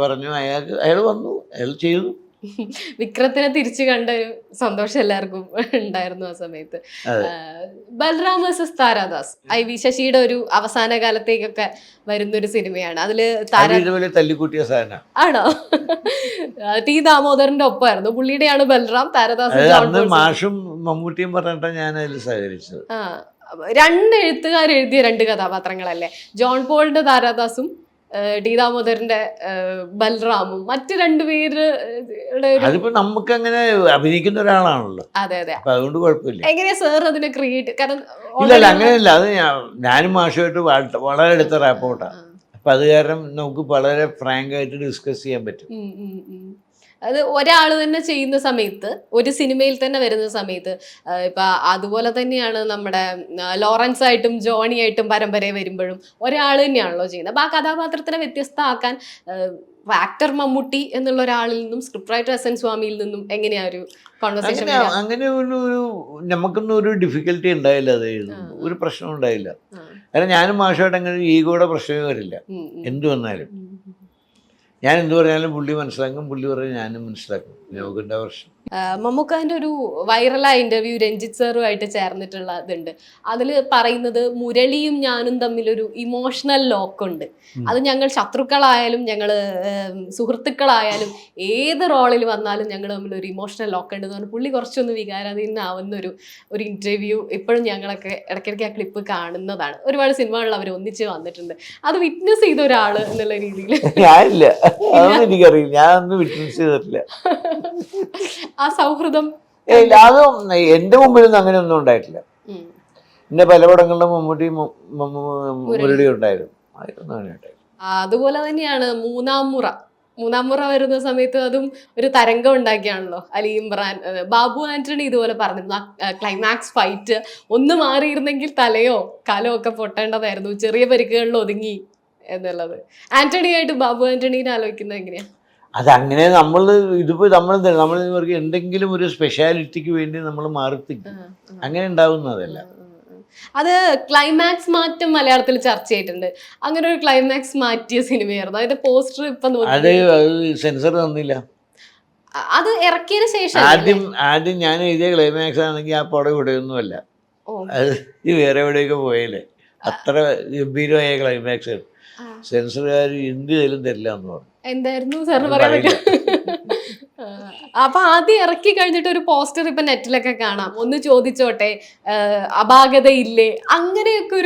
പറഞ്ഞു, അയാൾ വന്നു, അയാൾ ചെയ്തു. വിക്രത്തിനെ തിരിച്ചു കണ്ട ഒരു സന്തോഷം എല്ലാവർക്കും ഉണ്ടായിരുന്നു ആ സമയത്ത്. ബൽറാം വേഴ്സസ് താരാദാസ് IV ശശിയുടെ ഒരു അവസാന കാലത്തേക്കൊക്കെ വരുന്നൊരു സിനിമയാണ്. അതില് തല്ലിക്കൂട്ടിയ സാധനം ആണോ? T ദാമോദരന്റെ ഒപ്പമായിരുന്നു. പുള്ളിയുടെയാണ് ബൽറാം. താരാദാസ് മാഷും മമ്മൂട്ടിയും പറഞ്ഞിട്ടാണ് ഞാൻ അതിൽ സഹകരിച്ചത്. 2 എഴുത്തുകാർ എഴുതിയ 2 കഥാപാത്രങ്ങളല്ലേ, ജോൺ പോളിന്റെ താരാദാസും T ദാമോദരന്റെ ബൽറാമും. മറ്റു 2 പേര് അതിപ്പോ നമുക്ക് അങ്ങനെ അഭിനയിക്കുന്ന ഒരാളാണല്ലോ. അതെ അതെ, അതുകൊണ്ട് കുഴപ്പമില്ല. എങ്ങനെയാ സാർ അതിനെ ക്രിയേറ്റ്? കാരണം ഇല്ല, അങ്ങനെയല്ല. അത് ഞാനും മാഷുമായിട്ട് വളരെ അടുത്ത റാപ്പോർട്ടാണ്. അപ്പൊ അത് കാരണം നമുക്ക് വളരെ ഫ്രാങ്ക് ആയിട്ട് ഡിസ്കസ് ചെയ്യാൻ പറ്റും. അത് ഒരാൾ തന്നെ ചെയ്യുന്ന സമയത്ത്, ഒരു സിനിമയിൽ തന്നെ വരുന്ന സമയത്ത്, ഇപ്പം അതുപോലെ തന്നെയാണ് നമ്മുടെ ലോറൻസ് ആയിട്ടും ജോണി ആയിട്ടും പരമ്പരയെ വരുമ്പോഴും ഒരാൾ തന്നെയാണല്ലോ ചെയ്യുന്നത്. അപ്പം ആ കഥാപാത്രത്തിനെ വ്യത്യസ്തമാക്കാൻ ആക്ടർ മമ്മൂട്ടി എന്നുള്ള ഒരാളിൽ നിന്നും സ്ക്രിപ്റ്റ് റൈറ്റർ SN സ്വാമിയിൽ നിന്നും എങ്ങനെയാ ഒരു കോൺവെർസേഷൻ? അങ്ങനെ ഒരു നമുക്കൊന്നും ഒരു ഡിഫിക്കൽട്ടി ഉണ്ടായില്ല, അത് ഒരു പ്രശ്നം ഉണ്ടായില്ല. കാരണം ഞാനും മാഷമായിട്ട് അങ്ങനെ ഈഗോയുടെ പ്രശ്നമേ വരില്ല എന്തു വന്നാലും. ഞാൻ എന്ത് പറഞ്ഞാലും പുള്ളി മനസ്സിലാക്കും, പുള്ളി പറഞ്ഞാൽ ഞാനും മനസ്സിലാക്കും. യോഗൻ്റെ വർഷം മമ്മൂക്കാന്റെ ഒരു വൈറലായ ഇന്റർവ്യൂ രഞ്ജിത്ത് സാറുമായിട്ട് ചേർന്നിട്ടുള്ള ഇതുണ്ട്. അതിൽ പറയുന്നത് മുരളിയും ഞാനും തമ്മിലൊരു ഇമോഷണൽ ലോക്കുണ്ട്. അത് ഞങ്ങൾ ശത്രുക്കളായാലും ഞങ്ങൾ സുഹൃത്തുക്കളായാലും ഏത് റോളിൽ വന്നാലും ഞങ്ങൾ തമ്മിൽ ഒരു ഇമോഷണൽ ലോക്ക് ഉണ്ട് എന്ന് പറഞ്ഞാൽ പുള്ളി കുറച്ചൊന്ന് വികാരാധീനാവുന്ന ഒരു ഇന്റർവ്യൂ ഇപ്പോഴും ഞങ്ങളൊക്കെ ഇടയ്ക്കിടയ്ക്ക് ആ ക്ലിപ്പ് കാണുന്നതാണ്. ഒരുപാട് സിനിമകളിൽ അവർ ഒന്നിച്ച് വന്നിട്ടുണ്ട്. അത് വിറ്റ്നസ് ചെയ്ത ഒരാള് എന്നുള്ള രീതിയിൽ ഞാനില്ല, അതൊന്നും എനിക്കറിയില്ല, ഞാനൊന്നും വിറ്റ്നസ് ചെയ്തിട്ടില്ല. ആ സൗഹൃദം അതും എൻ്റെ മുമ്പിലൊന്നും അങ്ങനെയൊന്നും ഉണ്ടായിട്ടില്ല. പിന്നെ പല പടങ്ങളിലും മമ്മൂട്ടി മുരളി ഉണ്ടായിരുന്നു, അതൊന്നും അങ്ങനെ ഉണ്ടായിട്ടില്ല. അതുപോലെ തന്നെയാണ് മൂന്നാം മുറ വരുന്ന സമയത്ത് അതും ഒരു തരംഗം ഉണ്ടാക്കിയാണല്ലോ. അലി ഇമ്രാൻ, ബാബു ആന്റണി ഇതുപോലെ പറഞ്ഞിരുന്നു ക്ലൈമാക്സ് ഫൈറ്റ് ഒന്ന് മാറിയിരുന്നെങ്കിൽ തലയോ കാലോ ഒക്കെ പൊട്ടേണ്ടതായിരുന്നു, ചെറിയ പരിക്കുകളിൽ ഒതുങ്ങി എന്നുള്ളത്. ആന്റണിയായിട്ട് ബാബു ആന്റണീനെ ആലോചിക്കുന്നത് എങ്ങനെയാ? അതങ്ങനെ നമ്മൾ ഇതിപ്പോൾ നമ്മൾ ഇവർക്ക് എന്തെങ്കിലും ഒരു സ്പെഷ്യാലിറ്റിക്ക് വേണ്ടി നമ്മൾ മാറിത്തിക്കും, അങ്ങനെ ഉണ്ടാവുന്നതല്ല. അത് ക്ലൈമാക്സ് മാറ്റം മലയാളത്തിൽ ചർച്ച ചെയ്തിട്ടുണ്ട്. അങ്ങനെ ഒരു ക്ലൈമാക്സ് മാറ്റിയ സിനിമയായിരുന്നു. അതിന്റെ പോസ്റ്റർ ഇപ്പൊ അത് സെൻസർ തന്നില്ല. അത് ഇറക്കിയതിന് ശേഷം ആദ്യം ഞാൻ എഴുതിയ ക്ലൈമാക്സ് ആണെങ്കിൽ ആ പടം ഇവിടെയൊന്നുമല്ല, അത് വേറെ എവിടെയൊക്കെ പോയല്ലേ. അത്ര ഗംഭീരമായ ക്ലൈമാക്സ് സെൻസറുകാർ എന്ത് ചെയ്താലും തരില്ല എന്ന് പറഞ്ഞു. എന്തായിരുന്നു സാറിന് പറയാൻ പറ്റും? അപ്പൊ ആദ്യം ഇറക്കി കഴിഞ്ഞിട്ട് ഒരു പോസ്റ്റർ ഇപ്പൊ നെറ്റിലൊക്കെ കാണാം, ഒന്ന് ചോദിച്ചോട്ടെ അപാകതയില്ലേ, അങ്ങനെയൊക്കെ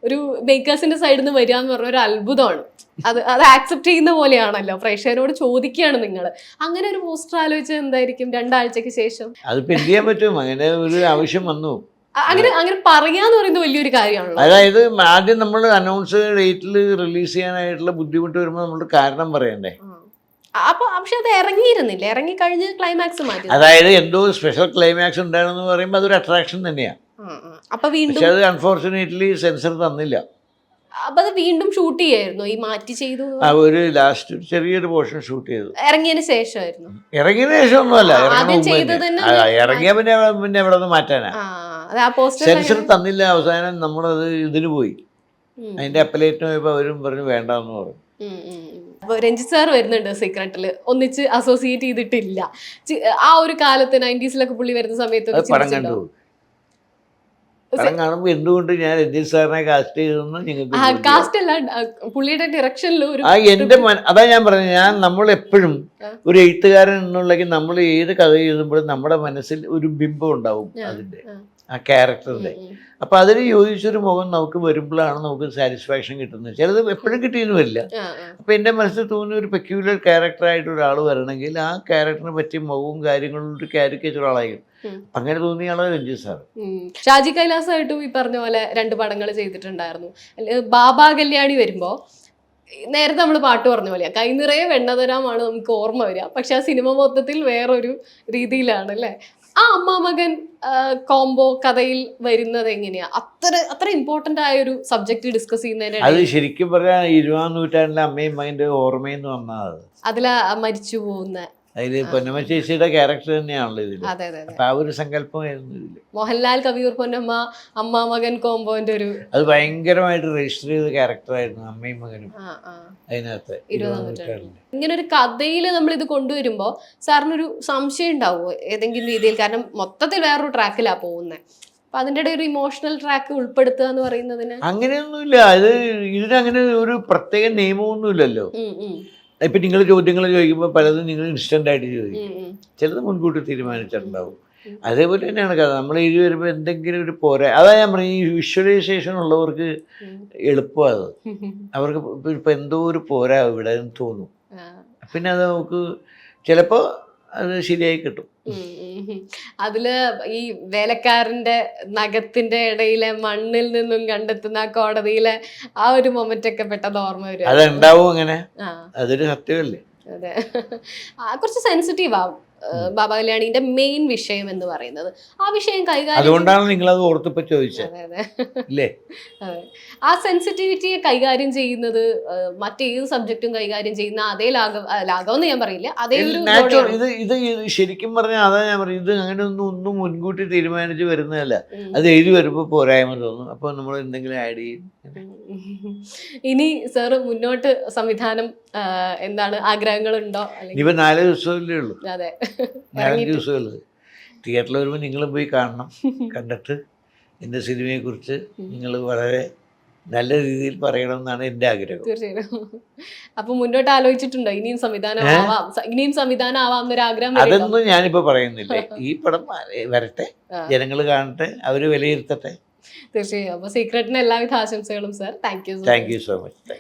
ഒരു മേക്കേഴ്സിന്റെ സൈഡിൽ നിന്ന് വരിക എന്ന് പറഞ്ഞ ഒരു അത്ഭുതമാണ്. അത് ആക്സെപ്റ്റ് ചെയ്യുന്ന പോലെയാണല്ലോ, പ്രേക്ഷകരോട് ചോദിക്കുകയാണ് നിങ്ങൾ. അങ്ങനെ ഒരു പോസ്റ്റർ ആലോചിച്ചത് എന്തായിരിക്കും 2 ആഴ്ചക്ക് ശേഷം? അതിപ്പോ എന്ത് ചെയ്യാൻ പറ്റും, അങ്ങനെ ഒരു ആവശ്യം വന്നു. അങ്ങനെ പറയാന്ന് പറയുന്നത് വലിയൊരു കാര്യമാണല്ലോ. അതായത് ആദ്യം നമ്മൾ അനൗൺസ് ഡേറ്റിൽ റിലീസ് ചെയ്യാനായിട്ടുള്ള ബുദ്ധിമുട്ട് വരുമ്പോൾ നമ്മൾ കാരണം പറയണ്ടേ. അപ്പൊ പക്ഷെ അത് ഇറങ്ങിയിരുന്നില്ല, ഇറങ്ങി കഴിഞ്ഞ് ക്ലൈമാക്സ് മാറ്റി. അതായത് എന്തോ സ്പെഷ്യൽ ക്ലൈമാക്സ് ഉണ്ടാണെന്ന് പറയുമ്പോൾ അതൊരു അട്രാക്ഷൻ തന്നെയാണ്. അപ്പൊ വീണ്ടും പക്ഷെ അത് അൺഫോർച്ചുനേറ്റ്ലി സെൻസർ തന്നില്ല. അപ്പൊ അത് വീണ്ടും ഷൂട്ട് ചെയ്യായിരുന്നു, ഈ മാറ്റി ചെയ്തു. ഒരു ലാസ്റ്റ് ചെറിയൊരു പോർഷൻ ഷൂട്ട് ചെയ്തു. ഇറങ്ങിയതിന് ശേഷമായിരുന്നു? ഇറങ്ങിയതിന് ശേഷം ഒന്നുമല്ല, ഇറങ്ങിയ പിന്നെ എവിടെ നിന്ന് മാറ്റാനാ. സെൻസർ തന്നില്ല. അവസാനം നമ്മളത് ഇതിന് പോയി, അതിന്റെ അപ്പലേറ്റിന് പോയപ്പോ അവരും പറഞ്ഞു വേണ്ടെന്ന് പറഞ്ഞു. അപ്പൊ രഞ്ജിത്ത് സാർ വരുന്നുണ്ട് സീക്രട്ടില്, ഒന്നിച്ച് അസോസിയേറ്റ് ചെയ്തിട്ടില്ല. ആ ഒരു കാലത്ത് 90s പുള്ളി വരുന്ന സമയത്ത് പടം കണ്ടു. പടം കാണുമ്പോ എന്തുകൊണ്ട് ഞാൻ രഞ്ജിത്ത് സാറിനെ കാസ്റ്റ് ചെയ്തെന്ന് നിങ്ങൾക്ക് കാസ്റ്റ് അല്ല, പുള്ളിയുടെ ഡയറക്ഷനിൽ എന്റെ അതാ ഞാൻ പറഞ്ഞത്, നമ്മൾ എപ്പോഴും ഒരു എഴുത്തുകാരൻ എന്നുള്ളെങ്കിൽ നമ്മൾ ഏത് കഥ എഴുതുമ്പോഴും നമ്മുടെ മനസ്സിൽ ഒരു ബിംബം ഉണ്ടാവും അതിന്റെ, ആ ക്യാരക്ടറിന്റെ. അപ്പൊ അതിന് യോജിച്ചൊരു മുഖം നമുക്ക് വരുമ്പോഴാണ് നമുക്ക് സാറ്റിസ്ഫാക്ഷൻ കിട്ടുന്നത്. ചിലത് എപ്പോഴും കിട്ടിയെന്ന് വരില്ല. അപ്പൊ എൻ്റെ മനസ്സിൽ തോന്നിയ ഒരു പെക്യുലർ ക്യാരക്ടറായിട്ട് ഒരാൾ വരണമെങ്കിൽ ആ ക്യാരക്ടറിനെ പറ്റിയ മുഖവും കാര്യങ്ങളും ഒരു കാരിക്കേച്ചർ ആളായിരിക്കും. അങ്ങനെ തോന്നിയ ആളാണ് രഞ്ജിത്ത് സാർ. ഷാജി കൈലാസമായിട്ടും ഈ പറഞ്ഞ പോലെ 2 പടങ്ങൾ ചെയ്തിട്ടുണ്ടായിരുന്നു. ബാബാ കല്യാണി വരുമ്പോ നേരത്തെ നമ്മൾ പാട്ട് പറഞ്ഞ പോലെയാ, കൈ നിറയെ വെണ്ണതരാമാണ് നമുക്ക് ഓർമ്മ വരിക. പക്ഷെ ആ സിനിമ മൊത്തത്തിൽ വേറൊരു രീതിയിലാണ് അല്ലേ. ആ അമ്മ മകൻ കോംബോ കഥയിൽ വരുന്നത് എങ്ങനെയാ? അത്ര ഇമ്പോർട്ടന്റ് ആയ ഒരു സബ്ജക്ട് ഡിസ്കസ് ചെയ്യുന്നതിന് അത് ശരിക്കും പറഞ്ഞാൽ 20-ാം നൂറ്റാണ്ടിലെ അമ്മയും മകന്റെ ഓർമ്മയെന്ന് വന്നത്. അതിലാ മരിച്ചു പോകുന്ന അതില് പൊന്നമ്മ ചേച്ചിയുടെ ക്യാരക്ടർ തന്നെയാണല്ലോ ഇതിൽ. അപ്പൊ ആ ഒരു സങ്കല്പമായിരുന്നു ഇതില്. മോഹൻലാൽ, കവിയൂർ പൊന്നമ്മ, അമ്മ മകൻ കോംബോന്റെ ഒരു അത് ഭയങ്കരമായിട്ട് രജിസ്റ്റർ ചെയ്ത ക്യാരക്ടറായിരുന്നു അമ്മയും മകനും അതിനകത്ത്. ഇങ്ങനെ ഒരു കഥയിൽ നമ്മൾ ഇത് കൊണ്ടുവരുമ്പോ സാറിനൊരു സംശയം ഉണ്ടാവുമോ ഏതെങ്കിലും രീതിയിൽ? കാരണം മൊത്തത്തിൽ വേറൊരു ട്രാക്കിലാ പോകുന്നത്. അപ്പൊ അതിൻ്റെ ഒരു ഇമോഷണൽ ട്രാക്ക് ഉൾപ്പെടുത്തുക എന്ന് പറയുന്നതിന് അങ്ങനെയൊന്നുമില്ല. ഇതിനങ്ങനെ ഒരു പ്രത്യേക നിയമമൊന്നുമില്ലല്ലോ. ഇപ്പൊ നിങ്ങൾ ചോദ്യങ്ങൾ ചോദിക്കുമ്പോൾ പലതും നിങ്ങൾ ഇൻസ്റ്റന്റ് ആയിട്ട് ചോദിക്കും, ചിലത് മുൻകൂട്ടി തീരുമാനിച്ചിട്ടുണ്ടാവും. അതേപോലെ തന്നെയാണ് കഥ. നമ്മൾ എഴുതി വരുമ്പോൾ എന്തെങ്കിലും ഒരു അതാ ഞാൻ പറഞ്ഞു, ഈ വിഷ്വലൈസേഷൻ ഉള്ളവർക്ക് എളുപ്പമാണ് അത്. അവർക്ക് ഇപ്പൊ എന്തോ ഒരു ഇവിടെ തോന്നും. പിന്നെ അത് നമുക്ക് ചിലപ്പോൾ അത് ശരിയായി കിട്ടും. അതില് ഈ വേലക്കാരന്റെ നഖത്തിന്റെ ഇടയിലെ മണ്ണിൽ നിന്നും കണ്ടെത്തുന്ന കോടതിയിലെ ആ ഒരു മൊമെന്റ് ഒക്കെ പെട്ടെന്ന് ഓർമ്മ വരും. അതുണ്ടാവും, അങ്ങനെ അതൊരു സത്യമല്ലേ. അതെ, കുറച്ച് സെൻസിറ്റീവ് ആവും ബാബാ കല്യാണിന്റെ മെയിൻ വിഷയം എന്ന് പറയുന്നത്. ആ വിഷയം കൈകാര്യം, അതുകൊണ്ടാണ് നിങ്ങൾ അത് ഓർത്തപ്പോ ചോദിച്ചത്. അതെ, ആ സെൻസിറ്റിവിറ്റിയെ കൈകാര്യം ചെയ്യുന്നത് മറ്റേത് സബ്ജക്റ്റും കൈകാര്യം ചെയ്യുന്ന അതേ ലാഘവെന്ന് ഞാൻ പറയില്ല, അതേ ഒരു ഇത് ശരിക്കും പറഞ്ഞാൽ അതാ ഞാൻ പറയും, ഇത് അങ്ങനെ ഒന്നും മുൻകൂട്ടി തീരുമാനിച്ച് വരുന്നതല്ല. അത് എഴുതി വരുമ്പോൾ പോരായ്മ തോന്നും, അപ്പൊ നമ്മൾ എന്തെങ്കിലും ആഡ് ചെയ്യും. ഇനി സാറ് മുന്നോട്ട് സംവിധാനം എന്താണ് ആഗ്രഹങ്ങളുണ്ടോ അല്ലെങ്കിൽ ഇനിയിപ്പോൾ 4 ദിവസമല്ലേ ഉള്ളൂ, അതെ 4 ദിവസമല്ലേ. തിയേറ്ററിൽ വരുമ്പോൾ നിങ്ങളും പോയി കാണണം. കണ്ടിട്ട് എൻ്റെ സിനിമയെക്കുറിച്ച് നിങ്ങൾ വളരെ നല്ല രീതിയിൽ പറയണമെന്നാണ് എൻ്റെ ആഗ്രഹം. തീർച്ചയായും. അപ്പൊ മുന്നോട്ട് ആലോചിച്ചിട്ടുണ്ടോ ഇനിയും സംവിധാനം ആവാം എന്നൊരു ആഗ്രഹം വരുന്നുണ്ടോ? അതൊന്നും ഞാനിപ്പോൾ പറയുന്നില്ല. ഈ പടം വരട്ടെ, ജനങ്ങൾ കാണട്ടെ, അവർ വിലയിരുത്തട്ടെ. തീർച്ചയായും. അപ്പൊ സീക്രട്ടിന് എല്ലാവിധ ആശംസകളും sir. Thank you thank you so much.